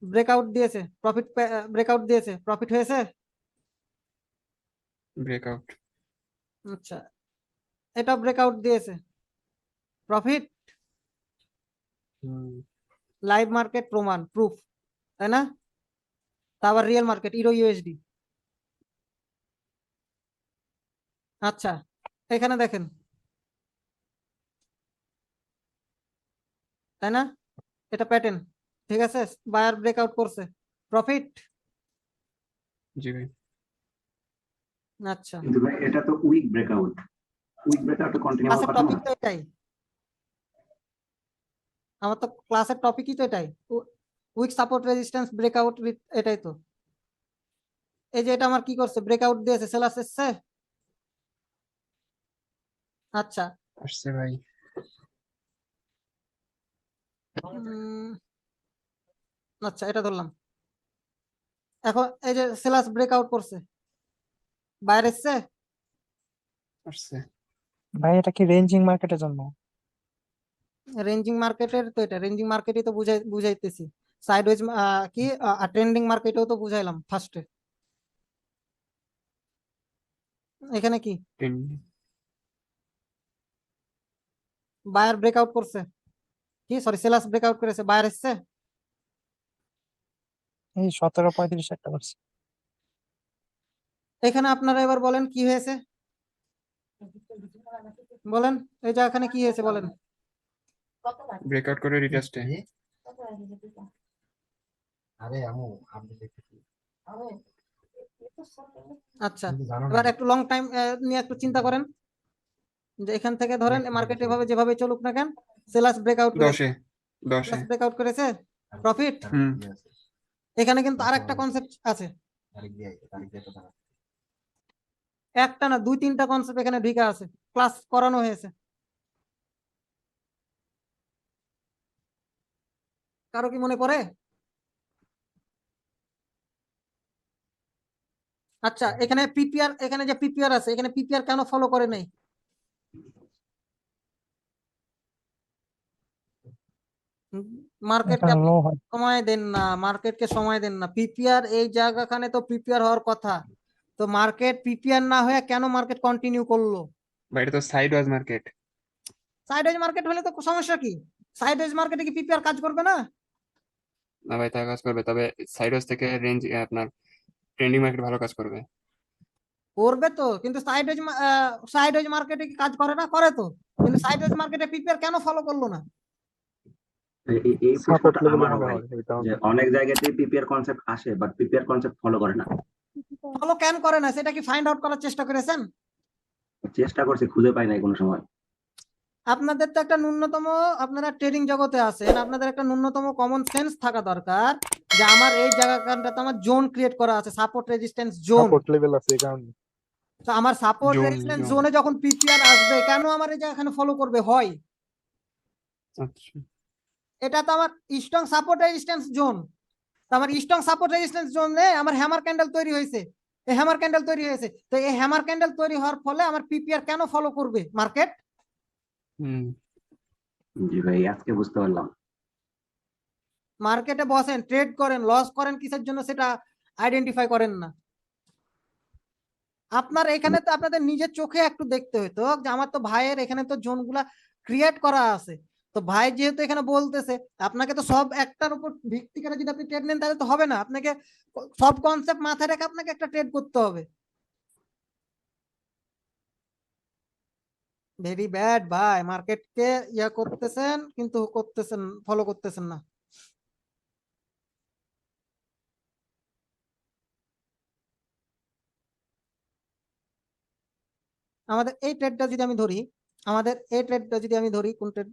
ব্রেকআউট দিয়েছে, প্রফিট, ব্রেকআউট দিয়েছে, প্রফিট হয়েছে। ব্রেকআউট। আচ্ছা, এটা ব্রেকআউট দিয়েছে, প্রফিট। লাইভ মার্কেট প্রমাণ, প্রুফ, তাই না? তা আবার রিয়েল মার্কেট, ইউরো ইউএসডি। আচ্ছা, এখানে দেখেন, তাই না? এটা প্যাটার্ন, ঠিক আছে, বায়ার ব্রেকআউট করছে, প্রফিট। জি ভাই। আচ্ছা, কিন্তু ভাই এটা তো উইক ব্রেকআউট কন্টিনিউ হওয়ার ক্লাসের কথা না। টপিক তো এটাই, আমার তো ক্লাসের টপিকই তো এটাই, week support resistance breakout with, এটাই তো। এই যে এটা আমার কি করছে, ব্রেকআউট দিয়েছে, সেলার্স এসছে। আচ্ছা, আসছে ভাই। আচ্ছা এটা ধরলাম। এখন এই যে সেলার্স ব্রেকআউট করছে, বাইরে এসছে। আসছে। ভাই এটা কি রেঞ্জিং মার্কেটের জন্য? রেঞ্জিং মার্কেটের তো, এটা রেঞ্জিং মার্কেটই তো বুঝাইতেছি, সাইডওয়েজ কি ট্রেন্ডিং মার্কেটেও তো বুঝাইলাম ফার্স্টে। এখানে কি 10 বায়ার ব্রেকআউট করছে, কি সরি সেলার্স ব্রেকআউট করেছে, বায়ার এসছে। এই 17:35 একটা করছে। এখানে আপনারা এবার বলেন কি হয়েছে, বলেন এই জায়গাখানে কি হয়েছে বলেন। ব্রেকআউট করে রিটেস্টে। আরে আমু আপনি দেখতেছি আচ্ছা, কিন্তু জানো না এবার একটু লং টাইম নিয়ে একটু চিন্তা করেন, যে এখান থেকে ধরেন মার্কেট এভাবে যেভাবে চলুক না কেন, সেলার্স ব্রেকআউট করেছে, 10-এ সেলার্স ব্রেকআউট করেছে, প্রফিট। হুম এখানে কিন্তু আরেকটা কনসেপ্ট আছে, একটা না দুই তিনটা কনসেপ্ট এখানে ঢুকে আছে, ক্লাস করানো হয়েছে, কারো কি মনে পড়ে? আচ্ছা, এখানে পিপিআর, এখানে যে পিপিআর আছে, এখানে পিপিআর কেন ফলো করে নাই? মার্কেটকে এখানে আপনি লো হয়। সময় দেন না, মার্কেটকে সময় দেন না, পিপিআর এই জায়গাখানে তো পিপিআর হওয়ার কথা, তো মার্কেট পিপিআর না হয়ে কেন মার্কেট কন্টিনিউ করলো? ভাই এটা তো সাইডওয়াইজ মার্কেট। সাইডওয়েজ মার্কেট হলে তো সমস্যা কি, সাইডওয়েজ মার্কেটে কি পিপিআর কাজ করবে না? না ভাই তা কাজ করবে, তবে সাইডওয়েজ থেকে রেঞ্জ আপনার ট্রেন্ডিং মার্কেট ভালো কাজ করবে। করবে তো, কিন্তু সাইডওয়েজ মার্কেটে কি কাজ করে না? করে তো, কিন্তু সাইডওয়েজ মার্কেটে পিপিআর কেন ফলো করলো না? এই সাপোর্ট প্রশ্নটা লেভেলে আমারও মনে ভাই, হয় এই কারণে। যে অনেক জায়গাতেই পিপিআর কনসেপ্ট আসে বাট পিপিআর কনসেপ্ট ফলো করে না। ফলো কেন করে না সেটা কি ফাইন্ড আউট করার চেষ্টা করেছেন? চেষ্টা করছি, খুঁজে পাই নাই কোনো সময়। আপনাদের তো একটা ন্যূনতম, আপনারা ট্রেডিং জগতে আছেন, আপনাদের একটা ন্যূনতম কমন সেন্স থাকা দরকার, যে আমার এই জায়গাটাতে আমার জোন ক্রিয়েট করা আছে, support resistance zone. Support level আছে এই কারণে। তো আমার সাপোর্ট জোন রেজিস্ট্যান্স জোন জোনে যখন পিপিআর আসবে, কেন আমার এই জায়গাখানে ফলো করবে হয়? আচ্ছা এটা তো আমার স্ট্রং সাপোর্ট রেজিস্ট্যান্স জোন, তো আমার স্ট্রং সাপোর্ট রেজিস্ট্যান্স জোনে আমার হ্যামার ক্যান্ডেল তৈরি হয়েছে, এই হ্যামার ক্যান্ডেল তৈরি হয়েছে, তো এই হ্যামার ক্যান্ডেল তৈরি হওয়ার ফলে আমার পিপিআর কেন ফলো করবে মার্কেট? হুম জি ভাই, আজকে বুঝতে পারলাম। মার্কেটে বসেন, ট্রেড করেন, লস করেন কিসের জন্য সেটা আইডেন্টিফাই করেন না। আপনার এখানে তো আপনাদের নিজের চোখে একটু দেখতে হইতো, যে আমার তো ভাইয়ের এখানে তো জোন গুলা ক্রিয়েট করা আছে, তো ভাই যেহেতু এখানে বলতেছে, আপনাকে তো সব একটার উপর ভিত্তি করে যদি আপনি ট্রেড নেন তাহলে তো হবে না, আপনাকে সব কনসেপ্ট মাথায় রেখে আপনাকে একটা ট্রেড করতে হবে। ভেরি ব্যাড ভাই, মার্কেটকে ইয়া করতেছেন কিন্তু করতেছেন, ফলো করতেছেন না। আমাদের এই ট্রেডটা যদি আমি ধরি, কোন ট্রেড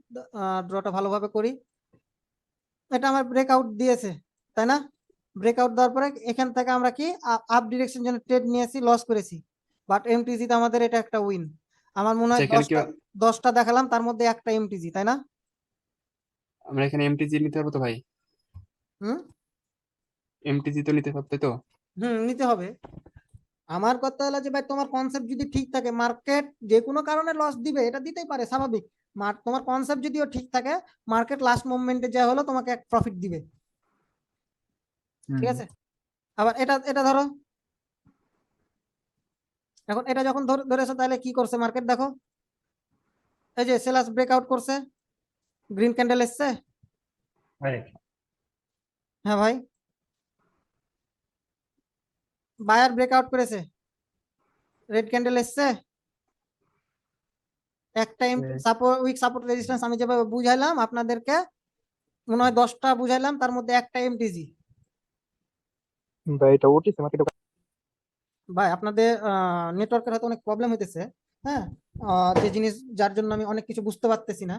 ড্রটা ভালোভাবে করি, এটা আমার ব্রেকআউট দিয়েছে, তাই না? ব্রেকআউট দেওয়ার পরে এখান থেকে আমরা কি আপ ডিরেকশন জন্য ট্রেড নিয়েছি, লস করেছি, বাট এমটিজি তে আমাদের এটা একটা উইন। আমার মনে হয় সেখানে কি 10টা দেখালাম, তার মধ্যে একটা এমটিজি, তাই না? আমরা এখানে এমটিজি নিতে পারবো তো ভাই? হুম এমটিজি তো নিতে পারবো, তাই তো? নিতে হবে। আমার কথা হলো যে ভাই, তোমার কনসেপ্ট যদি ঠিক থাকে, মার্কেট যে কোনো কারণে লস দিবে, এটা দিতেই পারে, স্বাভাবিক। তোমার কনসেপ্ট যদিও ঠিক থাকে, মার্কেট লাস্ট মোমেন্টে যা হলো তোমাকে এক প্রফিট দিবে, ঠিক আছে? আবার এটা এটা ধরো, এখন এটা যখন ধরেছো, তাহলে কি করছে মার্কেট দেখো, এই যে সেলার্স ব্রেকআউট করছে, গ্রিন ক্যান্ডেল এসছে। Right. হ্যাঁ ভাই, বায়ার ব্রেকআউট করেছে, রেড ক্যান্ডেল এসছে, একটা উইক সাপোর্ট রেজিস্ট্যান্স আমি যেভাবে বুঝাইলাম আপনাদেরকে, মনে হয় 10টা বুঝাইলাম, তার মধ্যে একটা এমটিজি। ভাই এটা ওটিসি মার্কেট। ভাই আপনাদের নেটওয়ার্কের হয়তো অনেক প্রবলেম হইতেছে, হ্যাঁ, যে জিনিস যার জন্য আমি অনেক কিছু বুঝতে পারতেছি না।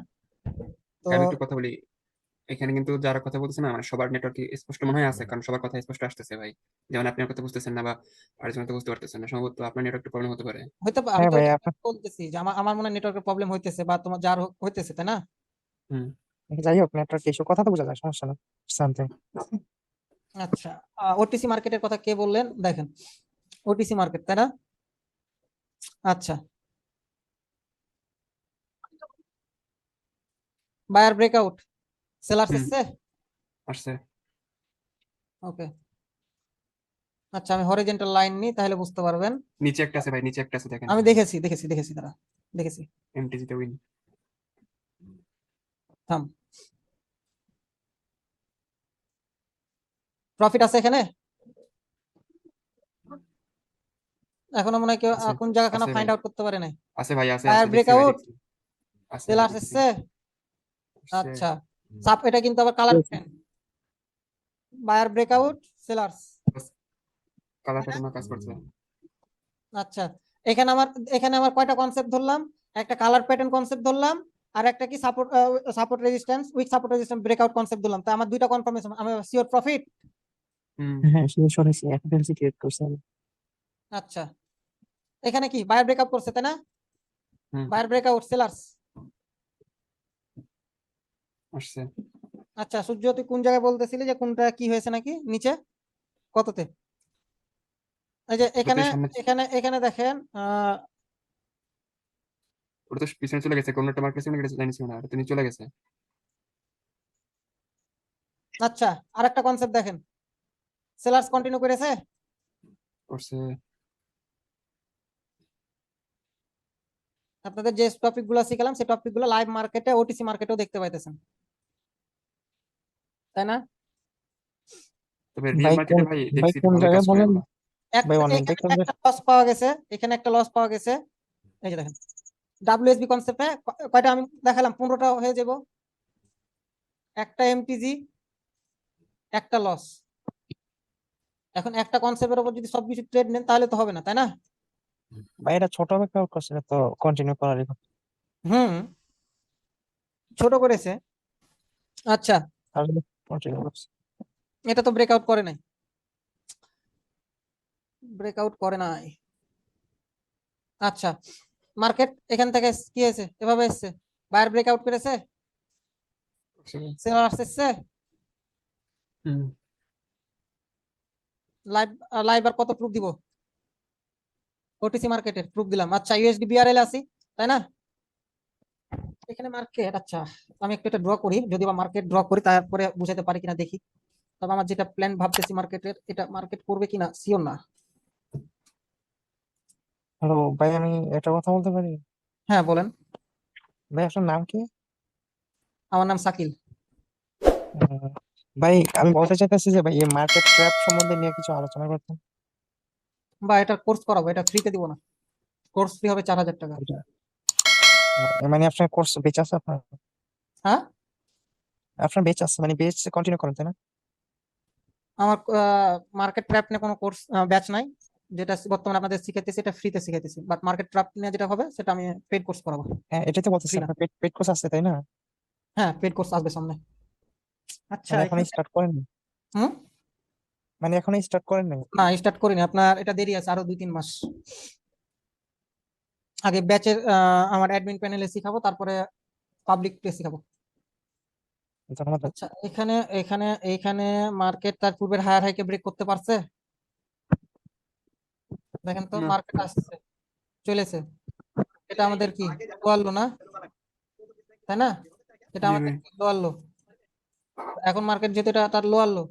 তো আমি একটু কথা বলি। এখানে কিন্তু যারা কথা বলতেছে না, মানে সবার নেটওয়ার্ক স্পষ্ট মনে হয় আছে, কারণ সবার কথা স্পষ্ট আসতেছে ভাই। যেমন আপনি আমার কথা বুঝতেছেন না, বা আরেকজন কথা বুঝতে পারতেছেন না, সম্ভবত আপনার নেটওয়ার্ক প্রবলেম হতে পারে। হয়তো আমি হ্যাঁ তো ভাই এটা আপনার বলতেছি যে আমার মনে হয় নেটওয়ার্কের প্রবলেম হইতেছে, বা তোমার যার হইতেছে, তাই না? হুম। যাই হোক, নেটওয়ার্ক ইস্যু, কথা তো বোঝা যায়, সমস্যা নেই, সামথিং। আচ্ছা, ওটিসি মার্কেটের কথা কে বললেন, দেখেন, ওটিসি মার্কেট, তাই না? আচ্ছা, বায়ার ব্রেকআউট, সেলার্স হুম, এসছে, আসছে। ওকে। আচ্ছা, আমি হরিজন্টাল লাইন নিই, তাহলে বুঝতে পারবেন। নিচে একটা আছে ভাই, নিচে একটা আছে, দেখেন। আমি দেখেছি দাঁড়া, দেখেছি। এমটিজি তে উইন। থাম, প্রফিট আছে এখানে, এখনো মনে হয় কেউ আছে, কোন জায়গাখানে আছে ভাই, ফাইন্ড আউট করতে পারে নাই। আছে ভাই, আছে বায়ার আছে, দেখছি ভাই, ব্রেকআউট, দেখছি। আছে ভাই, সেলার্স দেখছি। এসছে। আসছে। আচ্ছা, সাপ, এটা কিন্তু আবার colour pattern, buyer breakout, sellers. Colour pattern কাজ করছে। আচ্ছা, এখানে আমার কয়টা কনসেপ্ট ধরলাম, একটা কালার প্যাটার্ন কনসেপ্ট ধরলাম, আর একটা কি support resistance, week support resistance breakout concept ধরলাম, তাই আমার দুইটা কনফার্মেশন, আমি সিওর প্রফিট। হুম। হ্যাঁ শুনেছি, এফএলসি ক্রিয়েট করছে। আচ্ছা, এখানে কি বায়ার ব্রেকআউট করছে, তাই না? হুম, বায়ার ব্রেকআউট, সেলার্স। আসছে। আচ্ছা, সূর্য তুই কোন জায়গায় বলতেছিলি যে কোনটা কি হয়েছে নাকি নিচে, কততে? এই যে এখানে, ওটাতে সামনে, এখানে দেখেন, ওটা তো পিছনে চলে গেছে, কোন একটা মার্কেট ছিল, এটা জানিস না, ওটা তো নিচে চলে গেছে। আচ্ছা, আর একটা কনসেপ্ট দেখেন, সেলার্স কন্টিনিউ করেছে। করছে। আপনাদের যে টপিক গুলো শিখালাম, সেই টপিক গুলো লাইভ মার্কেটে, ওটিসি মার্কেটেও দেখতে পাইতেছেন, তাই না? তবে রিয়েল ভাই মার্কেটে ভাই ভাই দেখছি কোন ভালোই কাজ জায়গায় করে বলেন? এগুলো। ভাই একটা অনেক এখানে দেখলাম যে। একটা লস পাওয়া গেছে, এখানে একটা লস পাওয়া গেছে। এই যে দেখেন, ডাব্লিউএসবি কনসেপ্টে কয়টা আমি দেখালাম, 15টা হয়ে যাব, একটা এমটিজি, একটা লস। এখন একটা কনসেপ্টের উপর যদি সবকিছু ট্রেড নেন তাহলে তো হবে না, তাই না? ভাই এটা ছোট ব্যাপার করছে, তো কন্টিনিউ করারই কথা। হুম, ছোট করেছে। আচ্ছা, তাহলে কন্টিনিউ করছে। এটা তো ব্রেকআউট করে নাই, ব্রেকআউট করে নাই। আচ্ছা, মার্কেট এখান থেকে কি হয়েছে, এভাবে এসছে, বায়ার ব্রেকআউট করেছে, করছে। সেলার এসছে, হুম। লাইভ, আর কত প্রুফ দিব, ওটিসি মার্কেটের প্রুফ দিলাম। আচ্ছা, ইউএসডি বিআরএল আসি, তাই না? এখানে মার্কেট, আচ্ছা, আমি একটু এটা ড্র করি, যদি বা মার্কেট ড্র করি তারপরে বুঝাতে পারি কিনা দেখি। তবে আমার যেটা প্ল্যান ভাবতেছি মার্কেটের, এটা মার্কেট করবে কিনা শিওর না। হ্যালো ভাই, আমি একটা কথা বলতে পারি? হ্যাঁ বলেন। ভাই আপনার নাম কি? আমার নাম শাকিল। উম, ভাই আমি বলতে চাইতেছি যে ভাই এই মার্কেট ট্র্যাপ সম্বন্ধে নিয়ে কিছু আলোচনা করতেন। বা এটা কোর্স করাবো, এটা ফ্রিতে দিব না। কোর্স ফি হবে 4,000 টাকা। মানে আপনার কোর্স বেচ আছে আপনার? হ্যাঁ, আপনার বেচ আছে মানে বেচ কন্টিনিউ করেন তাই না? আমার মার্কেট ট্র্যাপ নিয়ে কোনো কোর্স ব্যাচ নাই। যেটা বর্তমানে আপনাদের শিখাইতেছি এটা ফ্রিতে শিখাইতেছি, বাট মার্কেট ট্র্যাপ নিয়ে যেটা হবে সেটা আমি পেড কোর্স করাবো। হ্যাঁ এটাই তো বলতেছি, ফ্রি না। আপনার পেড পেড কোর্স আছে তাই না? হ্যাঁ, পেড কোর্স আসবে সামনে। আচ্ছা, মানে এখনো এখানে স্টার্ট করেননি? হুম, মানে এখনো স্টার্ট করেন নাই? না স্টার্ট করিনি, আপনার এটা দেরি আছে আরো 2-3 মাস। আগে ব্যাচের আমার অ্যাডমিন প্যানেলে শিখাবো, তারপরে পাবলিক প্লেস শিখাবো। ধন্যবাদ ভাই। আচ্ছা, এখানে এখানে এইখানে মার্কেট তার পূর্বের হায়ার হাইকে ব্রেক করতে পারছে? দেখেন তো, না মার্কেট আসছে, চলেছে। এটা আমাদের কি লোয়ার লো না, তাই না? এটা জি আমাদের ভাই, লোয়ার লো। এখন মার্কেট যেহেতু এটা তার লোয়ার লো,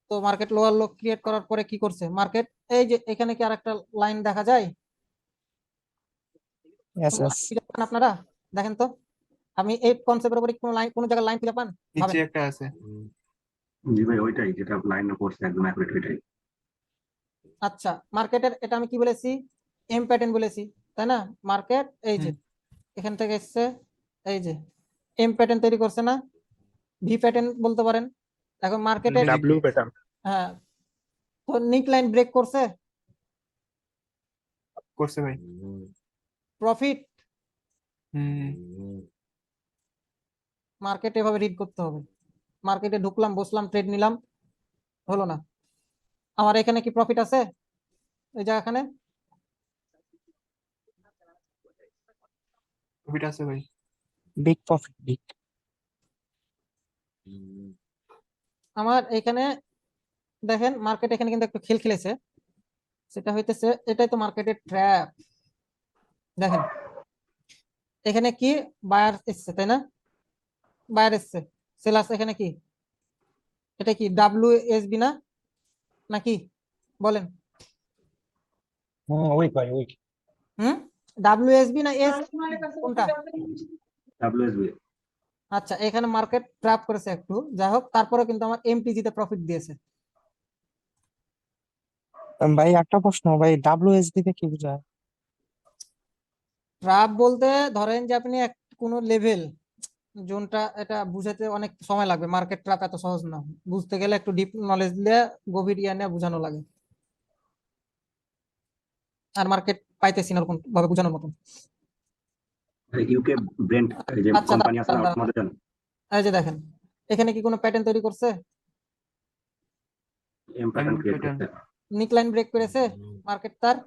তো মার্কেট লোয়ার লো ক্রিয়েট করার পরে কি করছে মার্কেট? এই যে এখানে কি আরেকটা লাইন দেখা যায়? Yes yes. খুঁজে পান আপনারা? দেখেন তো, আমি এই কনসেপ্টের উপরে কোনো লাইন, কোনো জায়গায় লাইন খুঁজে পান? নিচে ভাবেন। একটা আছে। জি ভাই, ওইটাই যেটা লাইনে পড়ছে একদম অ্যাকুরেট ওইটাই। আচ্ছা, মার্কেটের এটা আমি কি বলেছি? এম প্যাটার্ন বলেছি, তাই না? মার্কেট এই যে হুম, এখান থেকে এসছে, এই যে এম প্যাটার্ন তৈরি করছে না, ভি প্যাটার্ন বলতে পারেন। এখন মার্কেটের ডাব্লিউ প্যাটার্ন। হ্যাঁ, তো নিক লাইন ব্রেক করছে, করছে ভাই। প্রফিট। হুম, মার্কেট এভাবে রিড করতে হবে। মার্কেটে ঢুকলাম, বসলাম, ট্রেড নিলাম, হলো না, আমার এখানে কি প্রফিট আছে? এই জায়গাখানে প্রফিট আছে ভাই। Big profit big. আমার এখানে দেখেন, মার্কেট এখানে কিন্তু একটু খেল খেলেছে। সেটা হইতেছে, এটাই তো মার্কেটের ট্র্যাপ। দেখেন এখানে কি বায়ার এসছে, তাই না? বায়ার এসছে, সেলার্স এখানে কি, এটা কি WSB না, নাকি বলেন? উইক ভাই উইক। হুম, WSB না এস, কোনটা? WSB। আচ্ছা, এখানে মার্কেট ট্র্যাপ করেছে একটু, যাই হোক, তারপরে কিন্তু আমার MTG তে প্রফিট দিয়েছে। ভাই একটা প্রশ্ন ভাই, ডাব্লিউএসডি তে কি বোঝায়? ট্র্যাপ বলতে ধরেন যে আপনি কোনো লেভেল জোনটা, এটা বুঝাতে অনেক সময় লাগবে। মার্কেট ট্র্যাপ এত সহজ না, বুঝতে গেলে একটু ডিপ নলেজ দিয়ে, গভীর ইয়া নিয়ে বোঝানো লাগে। আর মার্কেট পাইতেছি না ওরকম ভাবে বোঝানোর মতন। ইউকে ব্র্যান্ড, এই যে আচ্ছা, কোম্পানি আছে না দাঁড়ান, দাঁড়ান, অটোমোটিভ, এই যে দেখেন, এখানে কি কোনো প্যাটার্ন তৈরি করছে? M pattern create pattern. করতে। নিক লাইন ব্রেক করেছে মার্কেট তার, জি।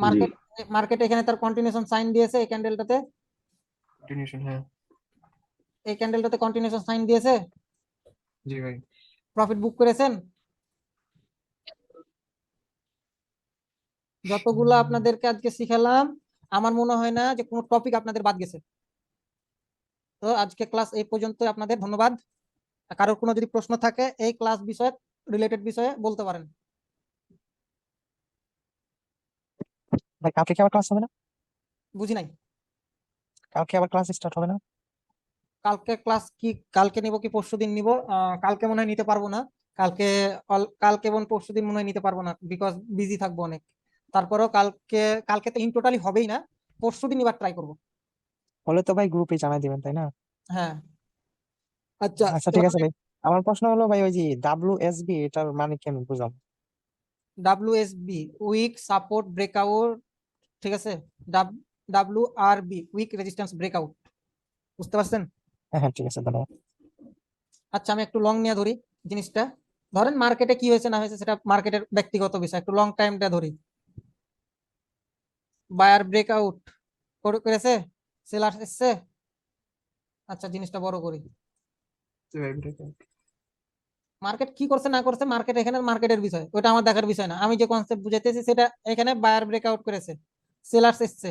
মার্কেট মার্কেট এখানে তার কন্টিনিউশন সাইন দিয়েছে এই ক্যান্ডেলটাতে, কন্টিনিউশন, হ্যাঁ। এই ক্যান্ডেলটাতে কন্টিনিউশন সাইন দিয়েছে, জি ভাই। প্রফিট বুক করেছেন। যতগুলো আপনাদেরকে আজকে শিখালাম, আমার মনে হয় না যে কোনো টপিক আপনাদের বাদ গেছে। তো আজকে ক্লাস এই পর্যন্ত, আপনাদের ধন্যবাদ। কারোর কোনো যদি প্রশ্ন থাকে এই ক্লাস বিষয়ে, রিলেটেড বিষয়ে বলতে পারেন। ভাই কালকে কি আবার ক্লাস হবে না? বুঝি নাই। কালকে আবার ক্লাস স্টার্ট হবে না? কালকে ক্লাস কি, কালকে নিব কি পরশুদিন নিব? কালকে মনে হয় নিতে পারবো না। কালকে কালকে এবং পরশুদিন মনে হয় নিতে পারবো না, বিকজ বিজি থাকবো অনেক। তারপরেও কালকে, কালকে তো ইন টোটালি হবেই না, পরশুদিন এবার ট্রাই করবো। হলে তো ভাই গ্রুপে জানাই দিবেন তাই না? হ্যাঁ, আচ্ছা। আচ্ছা ঠিক আছে ভাই। আমার প্রশ্ন হলো ভাই, ওই যে ডাব্লিউএসবি এটার মানে কি আমি বুঝলাম? WSB উইক সাপোর্ট ব্রেকআউট, ঠিক আছে। WRB উইক রেজিস্ট্যান্স ব্রেকআউট, বুঝতে পারছেন? হ্যাঁ হ্যাঁ ঠিক আছে ধন্যবাদ। আচ্ছা, আমি একটু লং নিয়ে ধরি জিনিসটা। ধরেন মার্কেটে কি হয়েছে না হয়েছে সেটা মার্কেটের ব্যক্তিগত বিষয়, একটু লং টাইমটা ধরি। বায়ার ব্রেকআউট করেছে, সেলার এসছে। আচ্ছা, জিনিসটা বড় করি। জি ভাই, breakout। মার্কেট কি করছে না করছে, মার্কেট এখানে মার্কেটের বিষয়, ওটা আমার দেখার বিষয় না। আমি যে কনসেপ্ট বুঝাইতেছি সেটা, এখানে বায়ার ব্রেকআউট করেছে, সেলার্স এসছে।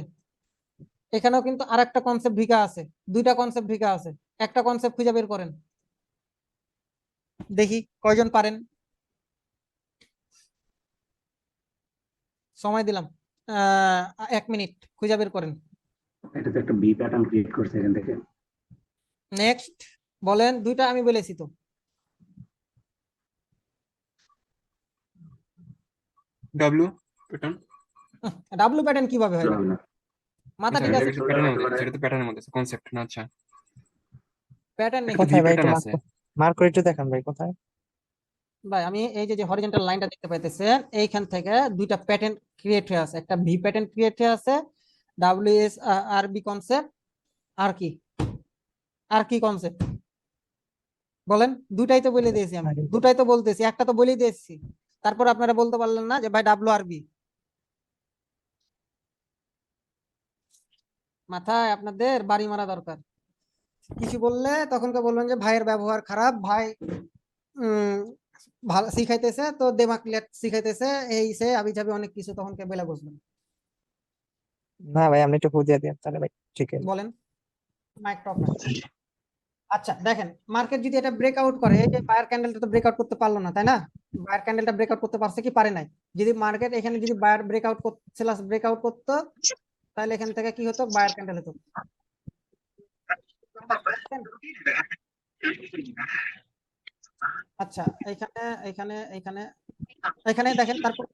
এখানেও কিন্তু আরেকটা কনসেপ্ট ঢুকা আছে, দুইটা কনসেপ্ট ঢুকা আছে। একটা কনসেপ্ট খুঁজে বের করেন, দেখি কয়জন পারেন। সময় দিলাম 1 মিনিট, খুঁজে বের করেন। এটা তো একটা বি প্যাটার্ন ক্রিয়েট করছে এখান থেকে। নেক্সট বলেন, দুইটা আমি বলেছি তো। ডব্লিউ প্যাটার্ন, ডাব্লু প্যাটার্ন কিভাবে হয়? হবে না মাথা আচ্ছা ঠিক এটা আছে? কিছু Double প্যাটার্নের হতে মধ্যে, পারে। সেটা তো প্যাটার্নের মধ্যে কনসেপ্ট না। আচ্ছা প্যাটার্ন এটা নেই তো ভি কোথায় ভাই, একটু প্যাটার্ন মার্ক আছে। মার্ক করে একটু দেখান ভাই, কোথায়? ভাই, আমি এই যে হরিজন্টাল লাইনটা দেখতে পাইতেছেন, এইখান থেকে দুইটা প্যাটার্ন ক্রিয়েট হয়ে আছে, একটা ভি প্যাটার্ন ক্রিয়েট হয়ে আছে, ডাব্লিউ এস আর বি কনসেপ্ট। আর কি কনসেপ্ট বলেন? দুটাই তো বলে দিয়েছি আমি, দুটাই তো বলতেছি, একটা তো বলেই দিয়েছি। তারপর আপনারা বলতে পারলেন না যে ভাই ডাব্লিউ আর বি। মাথায় আপনাদের বাড়ি মারা দরকার। কিছু বললে তখনকে বলবেন যে ভাইয়ের ব্যবহার খারাপ, ভাই ভালো শিখাইতেছে তো দেমাক লেট শিখাইতেছে, এই সে আবি যাবে অনেক কিছু, তখনকে বেলা বসবেন। না ভাই, আপনি একটু বুঝিয়ে দেন তাহলে ভাই, ঠিক আছে। বলেন, মাইক টপ না। আচ্ছা দেখেন, মার্কেট যদি এটা ব্রেকআউট করে, এই যে বায়ার ক্যান্ডেলটা তো ব্রেকআউট করতে পারলো না, তাই না? বায়ার ক্যান্ডেলটা ব্রেকআউট করতে পারছে কি পারে নাই? যদি মার্কেট এখানে যদি বায়ার ব্রেকআউট সেলার্স ব্রেকআউট করতো, তাহলে এখান থেকে কি হতো? বায়ার ক্যান্ডেল হতো। আচ্ছা এখানে এখানে এখানে এখানে দেখেন, তারপর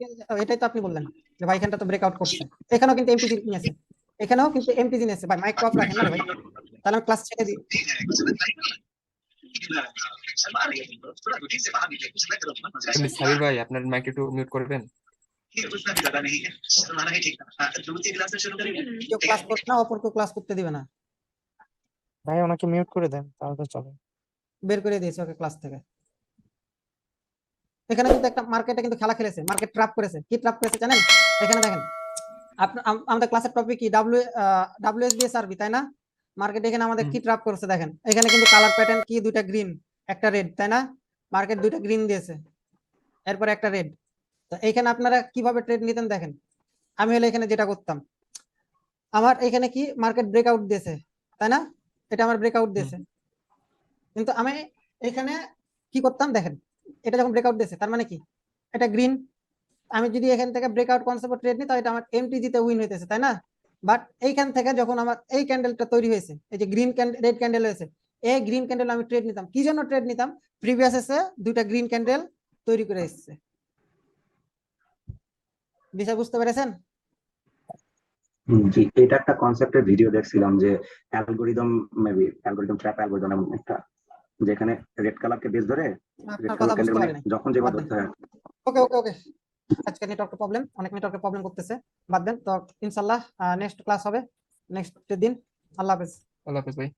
এটাই তো আপনি বললেন যে ভাই এখানটা তো ব্রেকআউট করছে, এখানেও কিন্তু এমটিজি নিয়েছে, এখানেও কিন্তু এমটিজি নিয়েছে। ভাই মাইক অফ রাখেন না রে ভাই, তাহলে আমি ক্লাস ছেড়ে দিই। এমনি সাবির ভাই আপনার মাইক একটু মিউট করবেন। কেউ ক্লাস করবে না, অপরকে ক্লাস করতে দিবে না। ভাই ওনাকে মিউট করে দেন তাহলে তো চলে। বের করে দিয়েছে ওকে ক্লাস থেকে। এখানে কিন্তু একটা মার্কেটে কিন্তু খেলা খেলেছে, মার্কেট ট্র্যাপ করেছে। কি ট্র্যাপ করেছে জানেন? এখানে দেখেন, আমাদের ক্লাসের টপিক কি? ডাব্লিউএসবিএসআরবি, তাই না? মার্কেট এখানে আমাদের কি ট্র্যাপ করেছে দেখেন, এখানে কিন্তু কালার প্যাটার্ন কি? দুইটা গ্রিন একটা রেড, তাই না? মার্কেট দুইটা গ্রিন দিয়েছে, এরপরে একটা রেড। তো এইখানে আপনারা কিভাবে ট্রেড নিতেন দেখেন। আমি হলে এখানে যেটা করতাম, আমার এখানে কি মার্কেট ব্রেকআউট দিয়েছে, তাই না? এটা আমার ব্রেকআউট দিয়েছে, কিন্তু আমি এখানে কি করতাম দেখেন, এটা যখন ব্রেকআউট দিয়েছে তার মানে কি? এটা গ্রিন। আমি যদি এখান থেকে ব্রেকআউট কনসেপ্ট ট্রেড নিই, তাহলে এটা আমার এমটিজি তে উইন হইতেছে, তাই না? বাট এইখান থেকে যখন আমার এই ক্যান্ডেলটা তৈরি হয়েছে, এই যে গ্রিন রেড ক্যান্ডেল হয়েছে, এই গ্রিন ক্যান্ডেল আমি ট্রেড নিতাম। কি জন্য ট্রেড নিতাম? প্রিভিয়াস এসে দুইটা গ্রিন ক্যান্ডেল তৈরি করে এসেছে। বিষয় বুঝতে পেরেছেন? জি, এটা একটা কনসেপ্টের ভিডিও দেখছিলাম যে algorithm, maybe algorithm trap algorithm এমন একটা, যেখানে রেড কালারকে বেস ধরে রেড আপনার কালার কথা ক্যান্ডেল বুঝতে মানে পারি নাই, যখন যেভাবে বাদ দেন। ধরতে হয়। ওকে ওকে ওকে, আজকে নেটওয়ার্কের প্রবলেম, অনেক নেটওয়ার্কের প্রবলেম করতেছে, বাদ দেন তো। ইনশাল্লাহ নেক্সট ক্লাস হবে নেক্সট দিন। আল্লাহ হাফেজ। আল্লাহ হাফেজ ভাই।